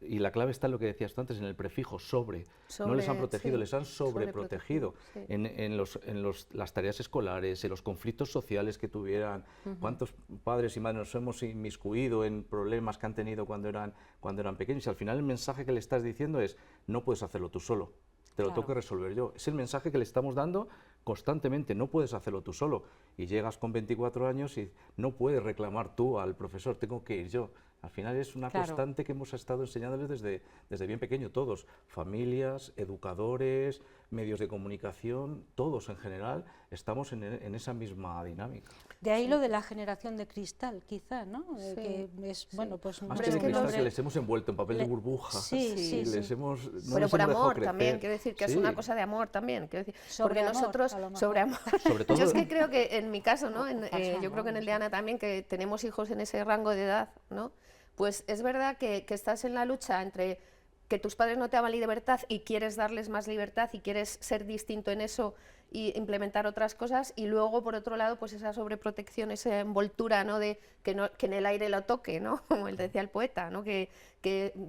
Y la clave está en lo que decías tú antes, en el prefijo sobre. No les han protegido, les han sobreprotegido. En las tareas escolares, en los conflictos sociales que tuvieran. ¿Cuántos padres y madres nos hemos inmiscuido en problemas que han tenido cuando eran pequeños? Y al final el mensaje que le estás diciendo es, no puedes hacerlo tú solo, te lo tengo que resolver yo. Es el mensaje que le estamos dando constantemente, no puedes hacerlo tú solo. Y llegas con 24 años y no puedes reclamar tú al profesor, tengo que ir yo. Al final es una constante que hemos estado enseñándoles desde bien pequeño, todos, familias, educadores, medios de comunicación, todos en general, estamos en esa misma dinámica. De ahí lo de la generación de cristal, quizá, ¿no? Que es, bueno, pues... Más que de cristal, que les hemos envuelto en papel de burbuja. Les hemos, no pero por amor crecer. También, quiero decir que es una cosa de amor también. Quiero decir, porque nosotros, sobre amor, sobre todo, yo es que creo que en mi caso, ¿no? Yo creo que en el de Ana también, que tenemos hijos en ese rango de edad, ¿no? Pues es verdad que estás en la lucha entre que tus padres no te daban libertad y quieres darles más libertad y quieres ser distinto en eso y implementar otras cosas, y luego por otro lado pues esa sobreprotección, esa envoltura, ¿no? De que en el aire lo toque, ¿no? Como él decía el poeta, ¿no? Que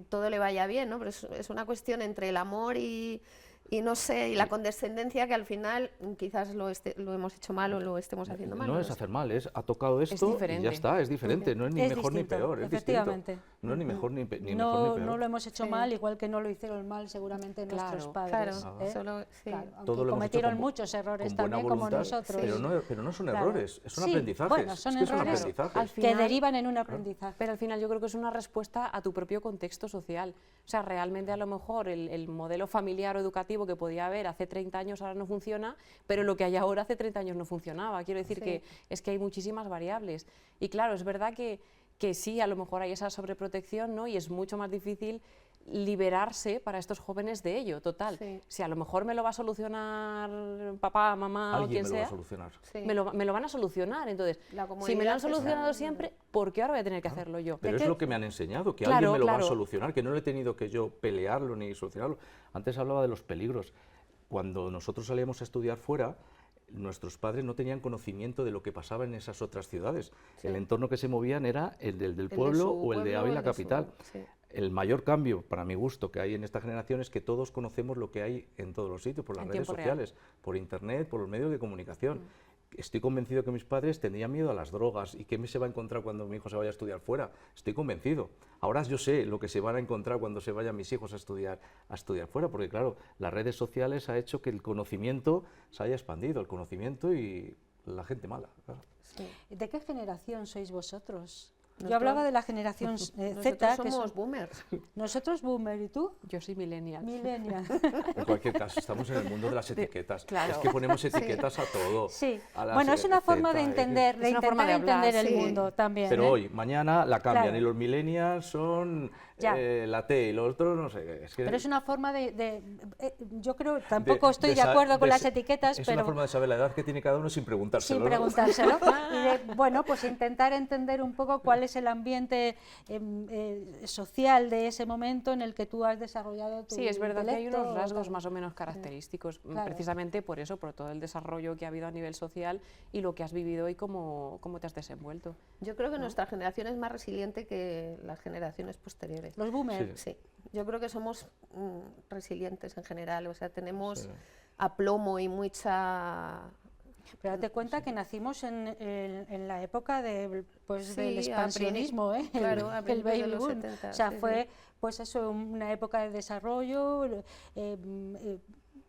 todo le vaya bien, ¿no? Pero es una cuestión entre el amor y no sé, y la condescendencia, que al final quizás lo hemos hecho mal o lo estemos haciendo mal. No es hacer mal, ha tocado esto y ya está, es diferente, no es ni mejor ni peor, es efectivamente. No es ni mejor ni mejor ni peor. No lo hemos hecho mal, igual que no lo hicieron mal seguramente nuestros padres. Todo cometieron muchos errores también como nosotros. Pero no son errores, son aprendizajes. Bueno, son errores que derivan en un aprendizaje. Pero al final yo creo que es una respuesta a tu propio contexto social. O sea, realmente a lo mejor el modelo familiar o educativo educativo que podía haber hace 30 años ahora no funciona, pero lo que hay ahora hace 30 años no funcionaba. Quiero decir que es que hay muchísimas variables. Y claro, es verdad que sí, a lo mejor hay esa sobreprotección, ¿no? Y es mucho más difícil liberarse para estos jóvenes de ello, total. Sí. Si a lo mejor me lo va a solucionar papá, mamá o quien Alguien me lo va sea, a solucionar. Sí. me lo van a solucionar. Entonces, La si me lo comunidad han solucionado está- siempre, ¿por qué ahora voy a tener que hacerlo yo? Pero ¿De es qué? lo que me han enseñado, que Claro, alguien me lo va a claro. solucionar, que no le he tenido que yo pelearlo ni solucionarlo. Antes hablaba de los peligros. Cuando nosotros salíamos a estudiar fuera, nuestros padres no tenían conocimiento de lo que pasaba en esas otras ciudades. El entorno que se movían era el del de pueblo su o el de pueblo, Ávila el de su- capital. sí. El mayor cambio, para mi gusto, que hay en esta generación es que todos conocemos lo que hay en todos los sitios, por las En redes tiempo real. sociales, por internet, por los medios de comunicación. Estoy convencido que mis padres tendrían miedo a las drogas y qué me se va a encontrar cuando mi hijo se vaya a estudiar fuera. Estoy convencido. Ahora yo sé lo que se van a encontrar cuando se vayan mis hijos a estudiar fuera, porque claro, las redes sociales ha hecho que el conocimiento se haya expandido, el conocimiento y la gente mala. Claro. Sí. ¿De qué generación sois vosotros? Yo Nosotros- hablaba de la generación Z, Nosotros que somos son boomers. nosotros boomer, ¿y tú? Yo soy millennial. Millennial. En cualquier caso, estamos en el mundo de las etiquetas. claro. Es que ponemos etiquetas a todo. Sí, a las bueno, es una forma de Z, entender, de Es una forma intentar de hablar, entender el sí. mundo también. Pero ¿eh? hoy, mañana la cambian Claro. y los millennials son Ya. la T y los otros no sé. Es que Pero es una forma yo creo, tampoco estoy de sa- acuerdo con de las sa- etiquetas, Es pero una forma de saber la edad que tiene cada uno sin sin preguntárselo. ¿no? preguntárselo. Y bueno, pues intentar entender un poco cuál es el ambiente social de ese momento en el que tú has desarrollado tu Sí, es verdad que hay unos intelecto, rasgos tal. más o menos característicos, Claro. precisamente por eso, por todo el desarrollo que ha habido a nivel social y lo que has vivido y cómo te has desenvuelto. Yo creo que nuestra generación es más resiliente que las generaciones posteriores. Los boomers. Sí, yo creo que somos resilientes en general, o sea, tenemos Sí. aplomo y mucha... Pero date cuenta que nacimos en la época pues, Sí, del a expansionismo, ¿eh? claro, a el principios de baby los boom. 70, O sea, sí, fue sí. pues eso, una época de desarrollo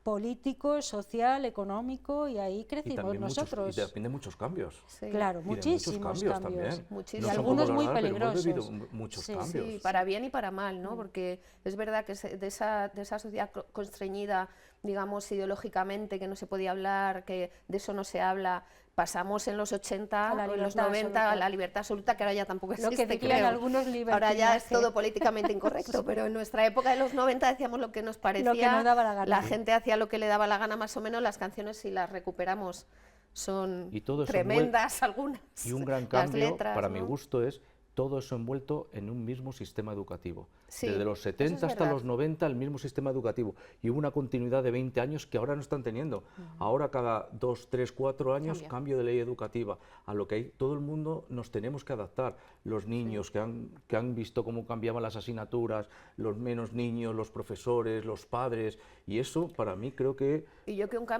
político, social, económico, y ahí Y crecimos también nosotros. muchos, y también de muchos cambios. Sí. Claro, Y de muchos muchísimos cambios. cambios. También. Muchísimos. No Y son algunos como muy la verdad, pero hemos peligrosos. vivido muchos Sí, cambios. Sí, para bien y para mal, ¿no? Porque es verdad que de esa sociedad constreñida, digamos, ideológicamente, que no se podía hablar, que de eso no se habla, pasamos en los 80 A la o en los libertad 90 absoluta. a la libertad absoluta, que ahora ya tampoco Lo existe, que dirían creo. algunos Ahora ya es libertinaje. todo políticamente incorrecto, pero en nuestra época de los 90 decíamos lo que nos parecía, Lo que nos daba la gana. gente hacía lo que le daba la gana más o menos, las canciones si las recuperamos son Y todo eso tremendas algunas. Y un gran las cambio, letras, para mi ¿no? gusto, es todo eso envuelto en un mismo sistema educativo. Sí, Desde los eso es 70 hasta verdad. los 90, el mismo sistema educativo. Y hubo una continuidad de 20 años que ahora no están teniendo. Ahora cada 2, 3, 4 años Cambia. cambio de ley educativa. A lo que hay, todo el mundo nos tenemos que adaptar. Los niños que han visto cómo cambiaban las asignaturas, los menos niños, los profesores, los padres. Y eso, para mí, creo que Y yo creo que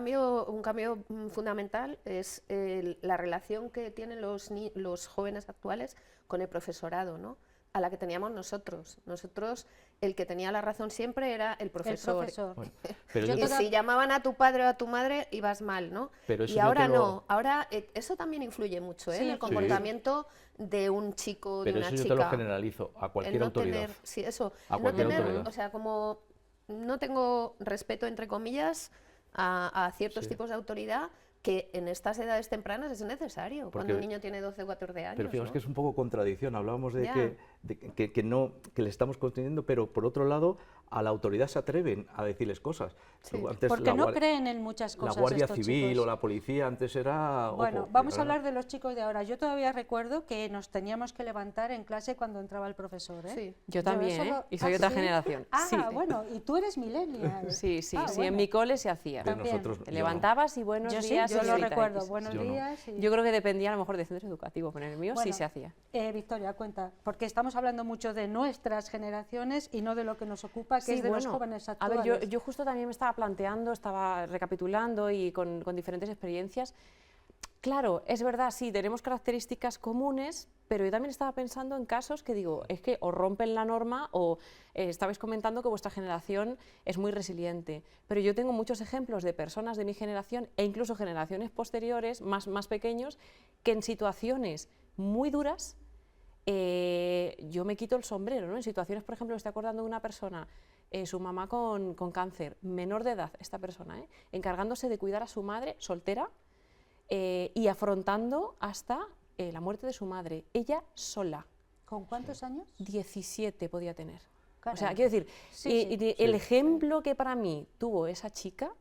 un cambio fundamental es la relación que tienen los jóvenes actuales con el profesorado, ¿no? A la que teníamos nosotros. Nosotros, el que tenía la razón siempre era el El profesor. profesor. bueno, pero Yo yo Y si llamaban a tu padre o a tu madre, ibas mal, ¿no? Pero eso y yo ahora te lo- no. Ahora eso también influye mucho, ¿eh? Sí, en el sí. comportamiento de un chico, de pero una eso yo chica. te lo generalizo a El cualquier no autoridad. tener, sí, eso, A el no cualquier tener, autoridad. o sea, como no tengo respeto, entre comillas, a ciertos Sí. tipos de autoridad que en estas edades tempranas es necesario, cuando Porque- un niño tiene 12 o 14 años. Pero fijaos ¿no? que es un poco contradicción. Hablábamos de Ya. que le estamos construyendo, pero por otro lado, a la autoridad se atreven a decirles cosas. Sí. Antes Porque la no guar- creen en muchas La cosas Guardia estos Civil chicos. o la policía antes era... Bueno, ojo, vamos a ahora- hablar de los chicos de ahora. Yo todavía recuerdo que nos teníamos que levantar en clase cuando entraba el profesor, ¿eh? Sí. Yo también, eso ¿eh? lo- Y soy ¿Ah, otra sí? generación. Ah, Sí. bueno, y tú eres millennial. Sí, sí, Ah, sí, bueno. en mi cole se hacía. de también. nosotros, Te yo levantabas y buenos Yo sí, días. yo y lo ahorita recuerdo. X. Buenos Yo no. días. y- Yo creo que dependía a lo mejor de centros educativos, pero en el mío sí Bueno, se hacía. Victoria, cuenta, porque estamos hablando mucho de nuestras generaciones y no de lo que nos ocupa, que es de los jóvenes a actuales. ver, yo justo también me estaba planteando, estaba recapitulando y con diferentes experiencias. Claro, es verdad, sí, tenemos características comunes, pero yo también estaba pensando en casos que digo, es que o rompen la norma o estabais comentando que vuestra generación es muy resiliente, pero yo tengo muchos ejemplos de personas de mi generación e incluso generaciones posteriores, más pequeños, que en situaciones muy duras yo me quito el sombrero, ¿no? En situaciones, por ejemplo, me estoy acordando de una persona su mamá con cáncer, menor de edad esta persona, encargándose de cuidar a su madre soltera y afrontando hasta la muerte de su madre, ella sola. ¿Con cuántos años? 17 podía tener. Caray. O sea, quiero decir, Sí, sí. el ejemplo que para mí tuvo esa chica,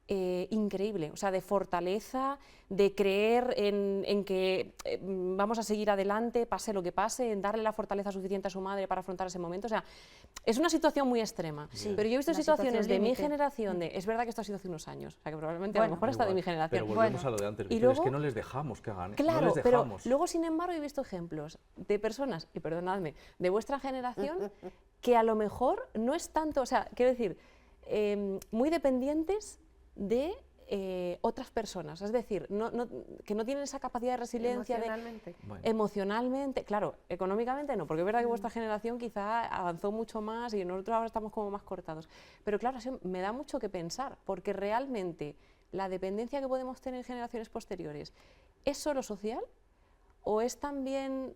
increíble, o sea, de fortaleza, de creer en que vamos a seguir adelante, pase lo que pase, en darle la fortaleza suficiente a su madre para afrontar ese momento. O sea, es una situación muy extrema, pero yo he visto Una situaciones situación de mi límite. generación, es verdad que esto ha sido hace unos años, o sea, que probablemente a Bueno, lo mejor hasta de mi generación. Pero volvemos Bueno, a lo de antes, y Victoria, es luego- que no les dejamos que hagan, Claro, no les pero dejamos. luego, sin embargo, he visto ejemplos de personas, y perdonadme, de vuestra generación, que a lo mejor no es tanto, o sea, quiero decir, muy dependientes de otras personas, es decir, que no tienen esa capacidad de resiliencia, Emocionalmente. Bueno. emocionalmente, claro, económicamente no, porque es verdad que vuestra generación quizá avanzó mucho más y nosotros ahora estamos como más cortados, pero claro, eso me da mucho que pensar, porque realmente la dependencia que podemos tener en generaciones posteriores, ¿es solo social o es también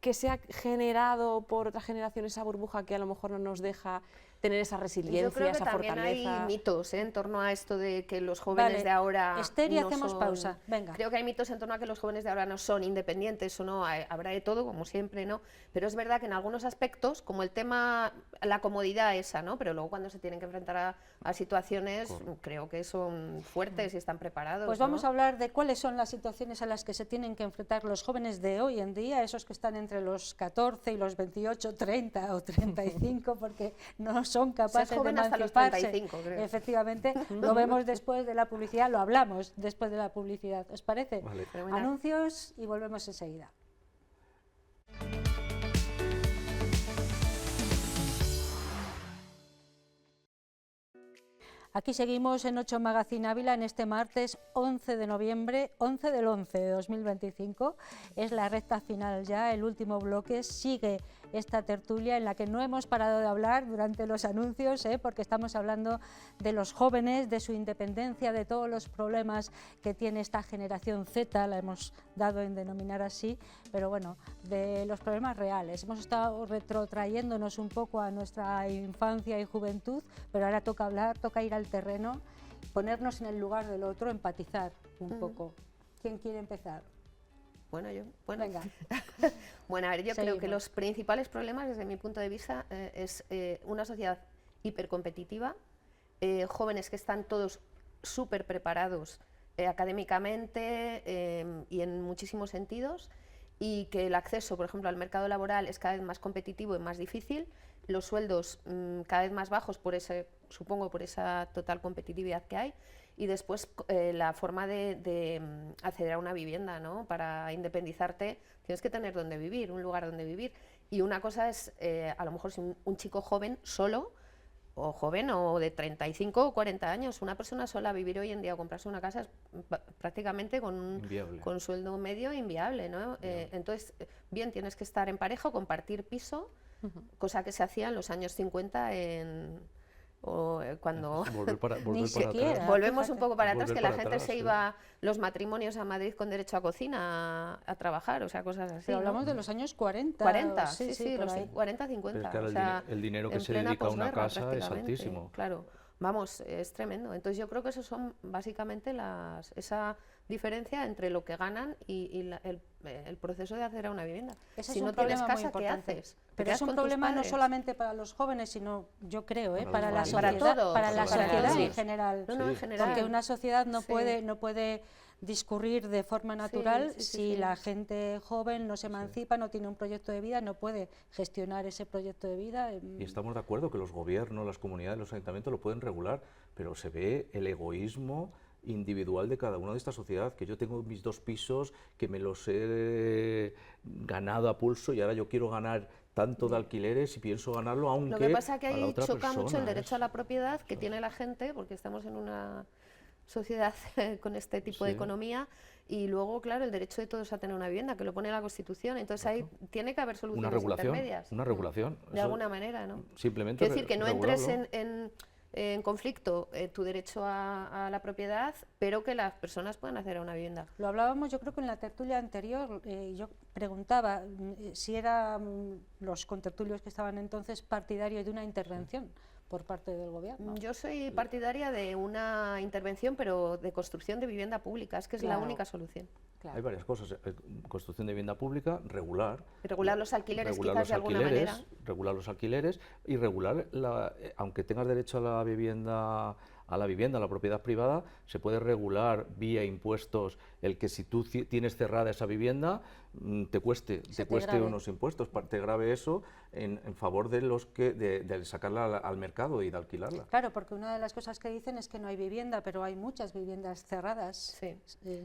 que se ha generado por otras generaciones esa burbuja que a lo mejor no nos deja tener esa resiliencia, Yo creo que esa también fortaleza? hay mitos en torno a esto de que los jóvenes Vale, de ahora Esther, y no hacemos son- pausa. Venga. Creo que hay mitos en torno a que los jóvenes de ahora no son independientes o no, habrá de todo, como siempre, ¿no? Pero es verdad que en algunos aspectos, como el tema, la comodidad esa, ¿no? Pero luego cuando se tienen que enfrentar a situaciones, creo que son fuertes y están preparados. Pues vamos ¿no? a hablar de cuáles son las situaciones a las que se tienen que enfrentar los jóvenes de hoy en día, esos que están entre los 14 y los 28, 30 o 35, porque no son capaces de joven hasta los emanciparse. 35, creo. Efectivamente, lo vemos después de la publicidad, lo hablamos después de la publicidad. ¿Os parece? Vale. Fenomenal. Anuncios y volvemos enseguida. Aquí seguimos en 8 Magazine Ávila en este martes 11 de noviembre, 11 del 11 de 2025. Es la recta final ya, el último bloque. Sigue esta tertulia en la que no hemos parado de hablar durante los anuncios, porque estamos hablando de los jóvenes, de su independencia, de todos los problemas que tiene esta generación Z, la hemos dado en denominar así, pero bueno, de los problemas reales. Hemos estado retrotrayéndonos un poco a nuestra infancia y juventud, pero ahora toca hablar, toca ir al terreno, ponernos en el lugar del otro, empatizar un poco. ¿Quién quiere empezar? Bueno, yo. Bueno. Venga. Bueno, a ver, yo creo que Seguimos. los principales problemas, desde mi punto de vista, es una sociedad hipercompetitiva, jóvenes que están todos súper preparados académicamente y en muchísimos sentidos, y que el acceso, por ejemplo, al mercado laboral es cada vez más competitivo y más difícil, los sueldos cada vez más bajos por supongo por esa total competitividad que hay, y después la forma de acceder a una vivienda, ¿no? Para independizarte tienes que tener donde vivir, un lugar donde vivir, y una cosa es a lo mejor si un chico joven solo, o joven o de 35 o 40 años, una persona sola vivir hoy en día o comprarse una casa es prácticamente Inviable. con sueldo medio inviable, ¿no? Entonces, bien, tienes que estar en pareja o compartir piso, cosa que se hacía en los años 50 cuando Volver para siquiera. atrás. volvemos fíjate. un poco para atrás, Volver que la para gente atrás, se sí. iba los matrimonios a Madrid con derecho a cocina a trabajar, o sea, cosas así. Pero ¿no? hablamos de los años 40. 40, o- sí, por los ahí. 40, 50. Pero es que ahora o sea, el dinero que en se plena dedica a una posguerra, casa es prácticamente, altísimo. Claro, vamos, es tremendo. Entonces yo creo que esos son básicamente esa diferencia entre lo que ganan y el proceso de acceder a una vivienda. Ese Si es no un tienes problema muy casa, ¿qué importante. haces? ¿Te Pero quedas es un con tus problema no padres? solamente para los jóvenes, sino yo creo, Para para la los sociedad, mayores. Para todos, para la para sociedad en todos. general. No, no, en Sí. general. Porque una sociedad no Sí. puede discurrir de forma natural sí, sí, si sí. la gente joven no se emancipa, no tiene un proyecto de vida, no puede gestionar ese proyecto de vida. Y estamos de acuerdo que los gobiernos, las comunidades, los ayuntamientos lo pueden regular, pero se ve el egoísmo individual de cada uno de esta sociedad, que yo tengo mis 2 pisos, que me los he ganado a pulso y ahora yo quiero ganar tanto de alquileres y pienso ganarlo aunque Lo que pasa es que a la ahí otra choca mucho persona, el derecho a es- la propiedad que tiene la gente, porque estamos en una sociedad con este tipo de Sí. economía, y luego, claro, el derecho de todos a tener una vivienda, que lo pone la Constitución. Entonces ahí tiene que haber soluciones una regulación, intermedias. una regulación. De Eso- alguna manera, ¿no? Simplemente Quiero decir, que no entres regularlo. en conflicto tu derecho a la propiedad, pero que las personas puedan acceder a una vivienda. Lo hablábamos, yo creo que en la tertulia anterior, yo preguntaba si eran los contertulios que estaban entonces partidarios de una intervención por parte del gobierno. Yo soy partidaria de una intervención, pero de construcción de vivienda pública, es que es la Claro. única solución. Hay varias cosas. Construcción de vivienda pública, regular. Regular los alquileres, regular quizás los de alguna alquileres, manera. regular los alquileres y regular, aunque tengas derecho a la vivienda, a la propiedad privada, se puede regular vía impuestos el que si tú tienes cerrada esa vivienda te cueste grave. unos impuestos, te grave eso en favor de los que de sacarla al mercado y de alquilarla. Claro, porque una de las cosas que dicen es que no hay vivienda, pero hay muchas viviendas cerradas, Sí.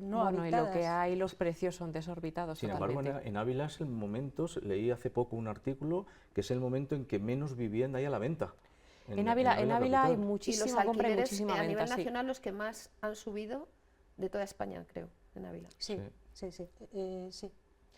no Bueno, y habitadas. lo que hay, los precios son desorbitados Sin embargo, totalmente. en Ávila es el momento, leí hace poco un artículo, que es el momento en que menos vivienda hay a la venta. En Ávila hay capital. Y los muchísima compra y alquileres muchísima a venta, nivel sí. nacional los que más han subido de toda España, creo, en Ávila. Sí, Sí. sí, sí.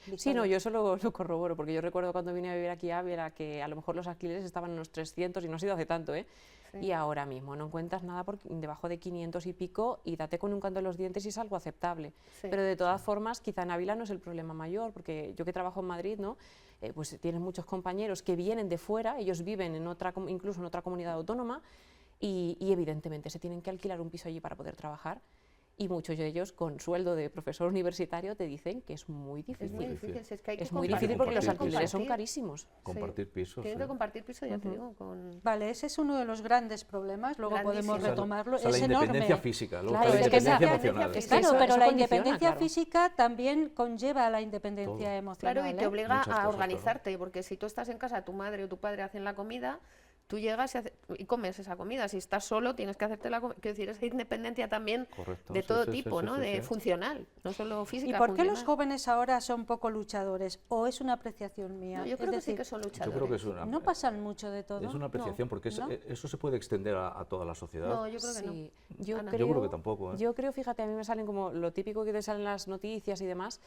Sí, Victoria. no, yo eso lo corroboro, porque yo recuerdo cuando vine a vivir aquí a Ávila que a lo mejor los alquileres estaban en unos 300 y no ha sido hace tanto, ¿eh? Sí. Y ahora mismo no encuentras nada debajo de 500 y pico y date con un canto en los dientes y es algo aceptable. Sí. Pero de todas formas, quizá en Ávila no es el problema mayor, porque yo que trabajo en Madrid, ¿no? Pues tienes muchos compañeros que vienen de fuera, ellos viven en incluso en otra comunidad autónoma y evidentemente se tienen que alquilar un piso allí para poder trabajar. Y muchos de ellos, con sueldo de profesor universitario, te dicen que es muy Es difícil. muy difícil, es que hay que Es muy compartir, difícil porque los tienen que alquileres son compartir. carísimos. Compartir pisos. Tienen sí. que compartir piso, ya te digo, con... Vale, ese es uno de los grandes problemas, luego podemos Grandísimo. retomarlo, O sea, es la enorme. independencia física, luego Claro, está la es que independencia esa- emocional. es que Claro, eso- pero eso la condiciona, independencia claro. física también conlleva a la independencia Todo. emocional. Claro, y te ¿eh? obliga Muchas a cosas, organizarte, porque si tú estás en casa, tu madre o tu padre hacen la comida, tú llegas y comes esa comida. Si estás solo, tienes que hacerte la comida. Quiero decir, esa independencia también Correcto, de sí, todo sí, sí, tipo, sí, ¿no? sí, De sí. funcional, no solo física. ¿Y por qué los funcional. jóvenes ahora son poco luchadores? ¿O es una apreciación mía? No, yo Es creo que sí decir, que son Yo luchadores. creo que es una, no pasan mucho de todo. es una apreciación, No, porque ¿no? eso se puede extender a toda la sociedad. No, yo creo que no. Sí, yo Ana. Yo creo que tampoco, ¿eh? Yo creo, fíjate, a mí me salen como lo típico que te salen las noticias y demás,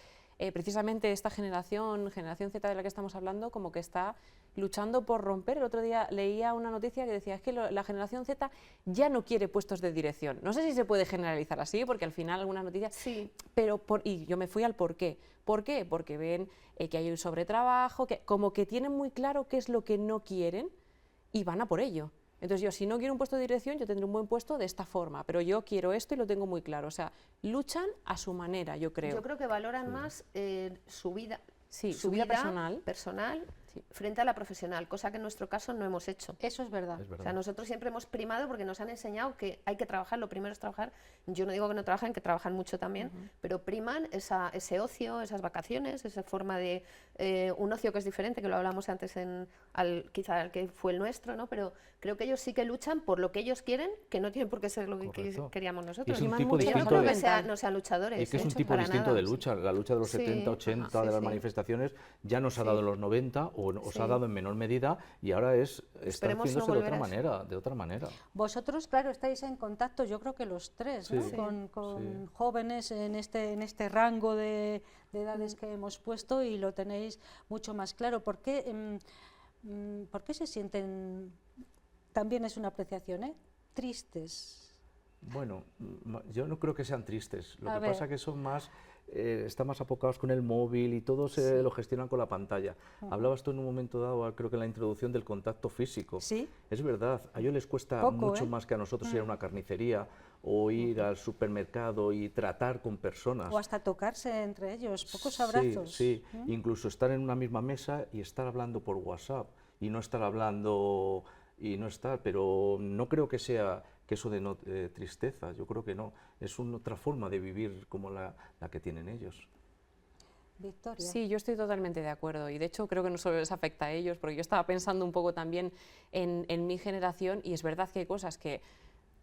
precisamente esta generación Z de la que estamos hablando, como que está luchando por romper. El otro día leía una noticia que decía, es que la generación Z ya no quiere puestos de dirección. No sé si se puede generalizar así, porque al final algunas noticias... Sí. Pero y yo me fui al por qué. ¿Por qué? Porque ven que hay un sobretrabajo, que como que tienen muy claro qué es lo que no quieren y van a por ello. Entonces yo, si no quiero un puesto de dirección, yo tendré un buen puesto de esta forma, pero yo quiero esto y lo tengo muy claro. O sea, luchan a su manera, yo creo. Yo creo que valoran más su vida, Sí, su vida personal. Sí. frente a la profesional, cosa que en nuestro caso no hemos hecho. Eso es verdad. Es O verdad. sea, nosotros siempre hemos primado porque nos han enseñado que hay que trabajar, lo primero es trabajar. Yo no digo que no trabajan, que trabajan mucho también, pero priman ese ocio, esas vacaciones, esa forma de un ocio que es diferente, que lo hablamos antes quizá al que fue el nuestro, ¿no? Pero creo que ellos sí que luchan por lo que ellos quieren, que no tiene por qué ser lo que Correcto. queríamos Y nosotros. es un Priman tipo mucho Yo no distinto creo de, que no sean luchadores. y es que es un ¿eh? tipo Para distinto nada. de lucha. La lucha de los Sí, 70, 80, sí, de las sí. manifestaciones, ya nos ha dado en los 90 o se Sí. ha dado en menor medida y ahora está Esperemos no haciéndose volver a eso. de otra manera. Vosotros, claro, estáis en contacto, yo creo que los tres, ¿no? Sí. con jóvenes en este rango de edades que hemos puesto y lo tenéis mucho más claro. ¿Por qué se sienten, también es una apreciación, tristes? Bueno, yo no creo que sean tristes. Lo A que ver. pasa es que son más, están más apocados con el móvil y todo lo gestionan con la pantalla. Hablabas tú en un momento dado, creo que en la introducción, del contacto físico. Sí. Es verdad, a ellos les cuesta Poco, mucho ¿eh? más que a nosotros ir a una carnicería o ir al supermercado y tratar con personas. O hasta tocarse entre ellos, pocos Sí, abrazos. sí, incluso estar en una misma mesa y estar hablando por WhatsApp y no estar hablando pero no creo que sea que eso de tristeza, yo creo que no, es otra forma de vivir como la que tienen ellos. Victoria. Sí, yo estoy totalmente de acuerdo y de hecho creo que no solo les afecta a ellos, porque yo estaba pensando un poco también en mi generación y es verdad que hay cosas que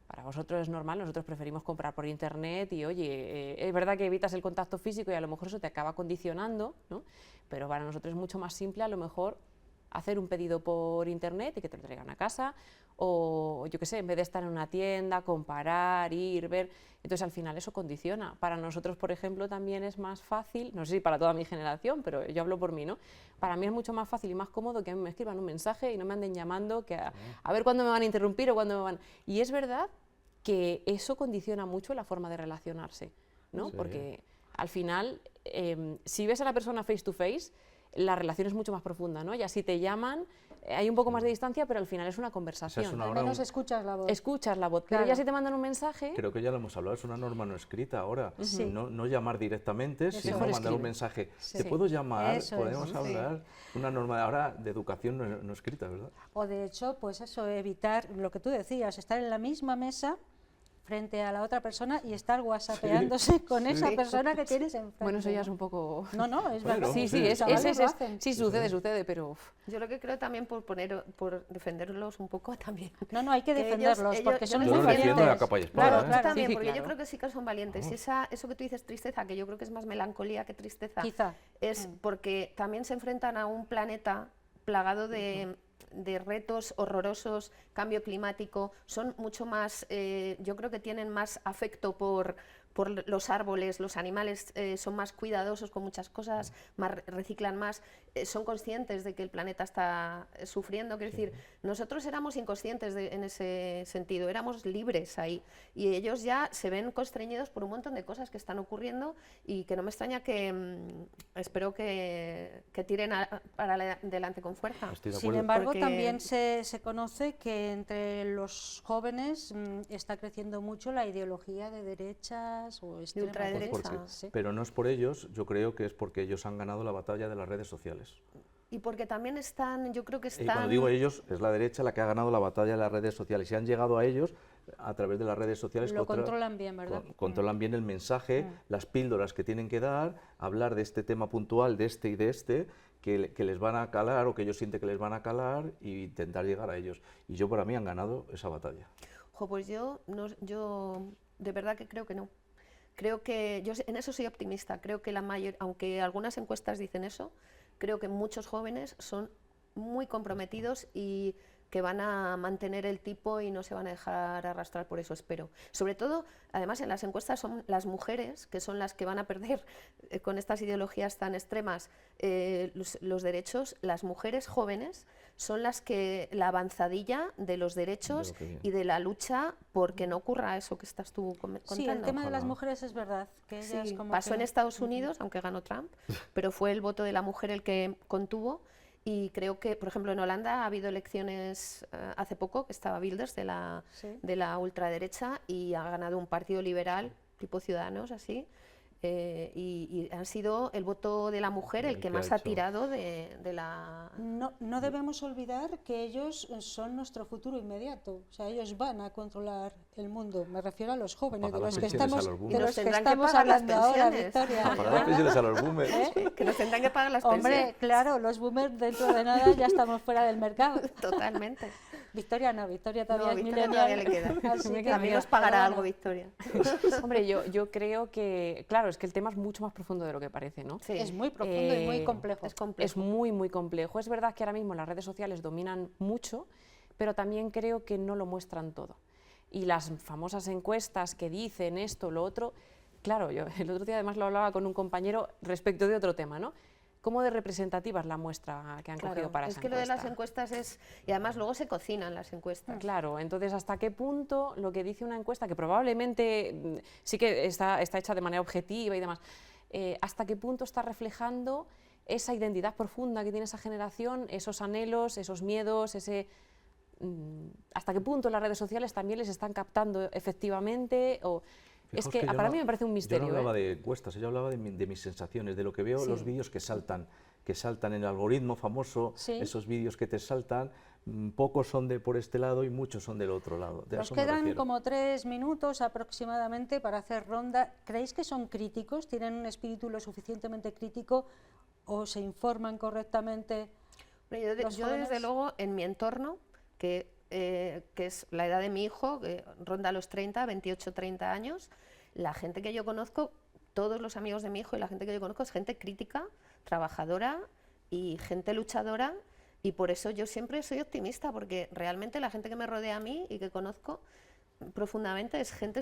para vosotros es normal, nosotros preferimos comprar por internet y oye, es verdad que evitas el contacto físico y a lo mejor eso te acaba condicionando, ¿no? Pero para nosotros es mucho más simple a lo mejor hacer un pedido por internet y que te lo traigan a casa, o yo qué sé, en vez de estar en una tienda, comparar, ir, ver, entonces al final eso condiciona. Para nosotros, por ejemplo, también es más fácil, no sé si para toda mi generación, pero yo hablo por mí, ¿no? Para mí es mucho más fácil y más cómodo que a mí me escriban un mensaje y no me anden llamando, que a ver cuándo me van a interrumpir o cuándo me van... Y es verdad que eso condiciona mucho la forma de relacionarse, ¿no? Sí. Porque al final, si ves a la persona face to face, la relación es mucho más profunda, ¿no? Ya si te llaman, hay un poco más de distancia, pero al final es una conversación. Esa es una Al hora menos escuchas la voz. Escuchas la voz, pero Claro. ya si te mandan un mensaje... Creo que ya lo hemos hablado, es una norma no escrita ahora. Sí. No llamar directamente, sino Mejor mandar un escribe. mensaje. Sí. ¿Te puedo llamar? Eso Podemos es, hablar. Una norma ahora de educación no escrita, ¿verdad? O de hecho, pues eso, evitar lo que tú decías, estar en la misma mesa frente a la otra persona y estar whatsappeándose con esa persona que tienes enfrente. Bueno, eso ya ¿no? es un poco... No, no, es Bueno, verdad. Sí, sí, sí, es, Chavales es- lo es- hacen. sí, sucede, pero... uf. Yo lo que creo también por defenderlos un poco también. No, no, hay que Que defenderlos porque son yo muy los valientes. defiendo a capa y espada, Claro, ¿eh? claro. También, Sí, sí, porque yo claro. creo que sí que son valientes. Y eso que tú dices tristeza, que yo creo que es más melancolía que tristeza, Quizá. es porque también se enfrentan a un planeta plagado de retos horrorosos, cambio climático, son mucho más, yo creo que tienen más afecto por los árboles, los animales son más cuidadosos con muchas cosas, reciclan más, son conscientes de que el planeta está sufriendo, quiero decir, nosotros éramos inconscientes en ese sentido, éramos libres ahí, y ellos ya se ven constreñidos por un montón de cosas que están ocurriendo y que no me extraña que, espero que tiren para adelante con fuerza. Estoy de Sin acuerdo. embargo, Porque- también se conoce que entre los jóvenes está creciendo mucho la ideología de derechas o extrema ultraderecha. derecha. Porque- Sí. pero no es por ellos, yo creo que es porque ellos han ganado la batalla de las redes sociales. Y porque también están, yo creo que Y cuando están... digo ellos, es la derecha la que ha ganado la batalla de las redes sociales. Y han llegado a ellos a través de las redes sociales. Lo controlan bien, ¿verdad? Controlan bien el mensaje, las píldoras que tienen que dar, hablar de este tema puntual, de este y de este, que les van a calar o que ellos sienten que les van a calar e intentar llegar a ellos. Y yo, para mí, han ganado esa batalla. Pues yo de verdad que creo que no. Creo que yo en eso soy optimista. Creo que aunque algunas encuestas dicen eso, creo que muchos jóvenes son muy comprometidos y que van a mantener el tipo y no se van a dejar arrastrar por eso, espero. Sobre todo, además, en las encuestas son las mujeres, que son las que van a perder con estas ideologías tan extremas los derechos. Las mujeres jóvenes son las que la avanzadilla de los derechos De lo que viene. y de la lucha porque no ocurra eso que estás tú contando. Sí, el tema de las Ojalá. mujeres es verdad. Que ellas Sí, como pasó que- en Estados Unidos, aunque ganó Trump, pero fue el voto de la mujer el que contuvo. Y creo que, por ejemplo, en Holanda ha habido elecciones hace poco, que estaba Wilders Sí. de la ultraderecha y ha ganado un partido liberal, tipo Ciudadanos, así. Y ha sido el voto de la mujer el El que que más ha ha hecho. tirado de la... No debemos olvidar que ellos son nuestro futuro inmediato. O sea, ellos van a controlar el mundo. Me refiero a los jóvenes, Pagar de las los que pensiones a estamos, los boomers. de Y nos los que tendrán que estamos pagar las hablando ahora, pensiones. Victoria. Para las pensiones a los boomers. Que nos tendrán que pagar las Hombre, pensiones. claro, los boomers dentro de nada ya estamos fuera del mercado. Totalmente. Victoria no, Victoria todavía No, es Victoria millennial. todavía le queda. Así que También mira, nos pagará pero algo, bueno. Victoria. Hombre, yo creo que, claro, es que el tema es mucho más profundo de lo que parece, ¿no? Sí. Es muy profundo y muy Eh, complejo. Es complejo. Es muy, muy complejo. Es verdad que ahora mismo las redes sociales dominan mucho, pero también creo que no lo muestran todo. Y las famosas encuestas que dicen esto, lo otro, claro, yo el otro día además lo hablaba con un compañero respecto de otro tema, ¿no? ¿Cómo de representativa es la muestra que han cogido Claro, para es esa que lo de las encuesta? encuestas es... Y además luego se cocinan las encuestas. Claro, entonces, ¿hasta qué punto lo que dice una encuesta, que probablemente sí que está hecha de manera objetiva y demás, hasta qué punto está reflejando esa identidad profunda que tiene esa generación, esos anhelos, esos miedos, hasta qué punto las redes sociales también les están captando efectivamente? Es Fijaos que, yo para no- mí me parece un misterio. Yo no hablaba ¿eh? de encuestas, yo hablaba de mis sensaciones, de lo que veo, Sí. los vídeos que saltan en el algoritmo famoso, Sí. esos vídeos que te saltan, pocos son de por este lado y muchos son del otro lado. De Nos eso me quedan refiero. como 3 minutos aproximadamente para hacer ronda. ¿Creéis que son críticos? ¿Tienen un espíritu lo suficientemente crítico o se informan correctamente? Hombre, los yo jóvenes- desde luego, en mi entorno, que es la edad de mi hijo, que ronda los 30, 28, 30 años, la gente que yo conozco, todos los amigos de mi hijo y la gente que yo conozco es gente crítica, trabajadora y gente luchadora Y por eso yo siempre soy optimista, porque realmente la gente que me rodea a mí y que conozco profundamente es gente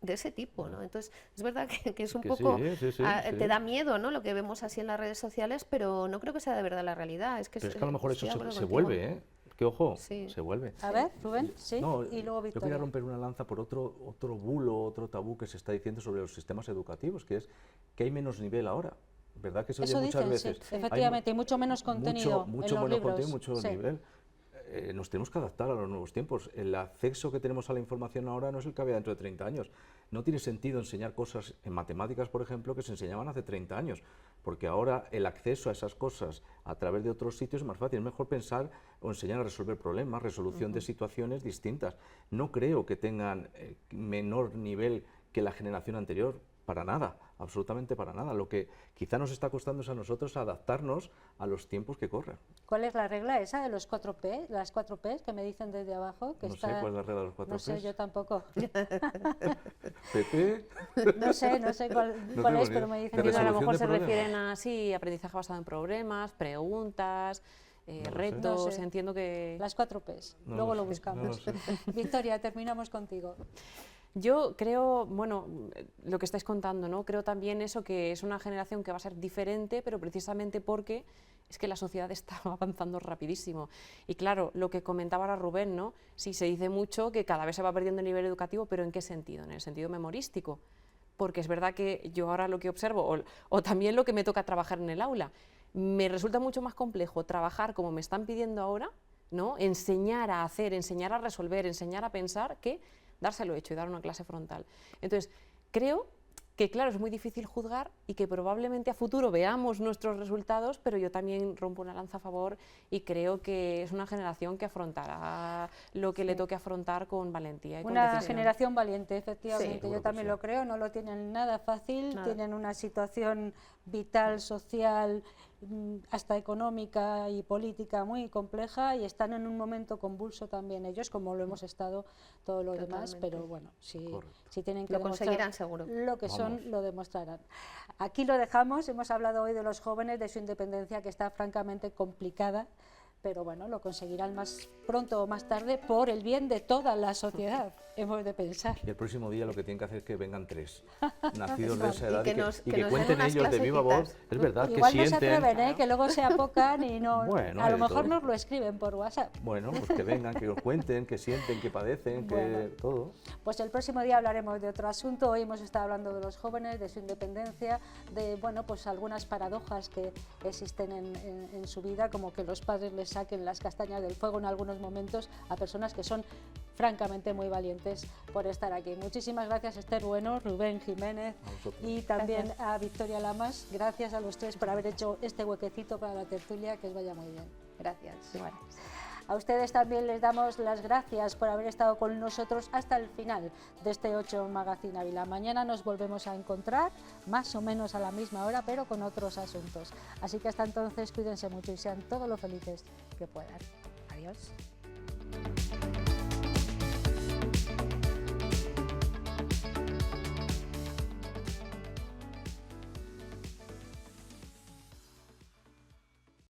de ese tipo, ¿no? Entonces, es verdad que es un poco, te da miedo, ¿no? Lo que vemos así en las redes sociales, pero no creo que sea de verdad la realidad. Es que Pero es que a lo mejor eso estoy de acuerdo se contigo. vuelve, ¿eh? Que ojo, Sí. se vuelve. A ver, Rubén, sí, No, y luego yo Victoria. quería romper una lanza por otro bulo, otro tabú que se está diciendo sobre los sistemas educativos, que es que hay menos nivel ahora. ¿Verdad que se oye Eso muchas dicen, veces? sí, efectivamente, y mucho menos contenido mucho en los menos libros. contenido, mucho Sí. nivel. Nos tenemos que adaptar a los nuevos tiempos. El acceso que tenemos a la información ahora no es el que había dentro de 30 años. No tiene sentido enseñar cosas en matemáticas, por ejemplo, que se enseñaban hace 30 años, porque ahora el acceso a esas cosas a través de otros sitios es más fácil. Es mejor pensar o enseñar a resolver problemas, resolución de situaciones distintas. No creo que tengan menor nivel que la generación anterior, para nada, absolutamente para nada. Lo que quizá nos está costando es a nosotros adaptarnos a los tiempos que corren. ¿Cuál es la regla esa de los 4P, las 4Ps que me dicen desde abajo? Que No está... sé cuál es la regla de los 4 No sé, Ps. yo tampoco. PP. No sé cuál, No cuál tengo es, ni pero idea. me De dicen... A lo resolución mejor de se problemas. refieren a sí, aprendizaje basado en problemas, preguntas, No lo sé. retos, No sé. entiendo que... Las 4Ps, No luego lo lo sé, no buscamos. lo sé. Victoria, terminamos contigo. Yo creo, bueno, lo que estáis contando, ¿no? Creo también eso, que es una generación que va a ser diferente, pero precisamente porque es que la sociedad está avanzando rapidísimo. Y claro, lo que comentaba ahora Rubén, ¿no? Sí, se dice mucho que cada vez se va perdiendo el nivel educativo, pero ¿en qué sentido? En el sentido memorístico. Porque es verdad que yo ahora lo que observo, o también lo que me toca trabajar en el aula, me resulta mucho más complejo trabajar como me están pidiendo ahora, ¿no? Enseñar a hacer, enseñar a resolver, enseñar a pensar, que dárselo hecho y dar una clase frontal. Entonces, creo que, claro, es muy difícil juzgar y que probablemente a futuro veamos nuestros resultados, pero yo también rompo una lanza a favor y creo que es una generación que afrontará lo que le toque afrontar con valentía y con Una decisión. generación valiente, efectivamente, Seguro yo que también sí. lo creo, no lo tienen nada fácil, Nada. tienen una situación vital, social, hasta económica y política muy compleja y están en un momento convulso también ellos, como lo hemos estado todos los demás, Totalmente. pero bueno, si Correcto. tienen que Lo demostrar conseguirán seguro. lo que son, Vamos. lo demostrarán. Aquí lo dejamos, hemos hablado hoy de los jóvenes, de su independencia que está francamente complicada, pero bueno, lo conseguirán más pronto o más tarde por el bien de toda la sociedad, hemos de pensar. Y el próximo día lo que tienen que hacer es que vengan 3 nacidos de esa Y edad que y que, nos- y que que nos den cuenten unas ellos de viva voz. clasecitas. Es verdad, que Igual no se sienten. atreven, que luego se apocan y no, Bueno, a hay lo de mejor todo. nos lo escriben por WhatsApp. Bueno, pues que vengan, que os cuenten, que sienten, que padecen, que Bueno. todo. Pues el próximo día hablaremos de otro asunto. Hoy hemos estado hablando de los jóvenes, de su independencia, de bueno, pues algunas paradojas que existen en su vida, como que los padres les saquen las castañas del fuego en algunos momentos a personas que son francamente muy valientes por estar aquí. Muchísimas gracias, Esther Bueno, Rubén Jiménez A vosotros. y también a Victoria Lamas. Gracias a los tres por haber hecho este huequecito para la tertulia, que os vaya muy bien. Gracias. A ustedes también les damos las gracias por haber estado con nosotros hasta el final de este 8 Magazine Ávila. Mañana nos volvemos a encontrar, más o menos a la misma hora, pero con otros asuntos. Así que hasta entonces cuídense mucho y sean todos lo felices que puedan. Adiós.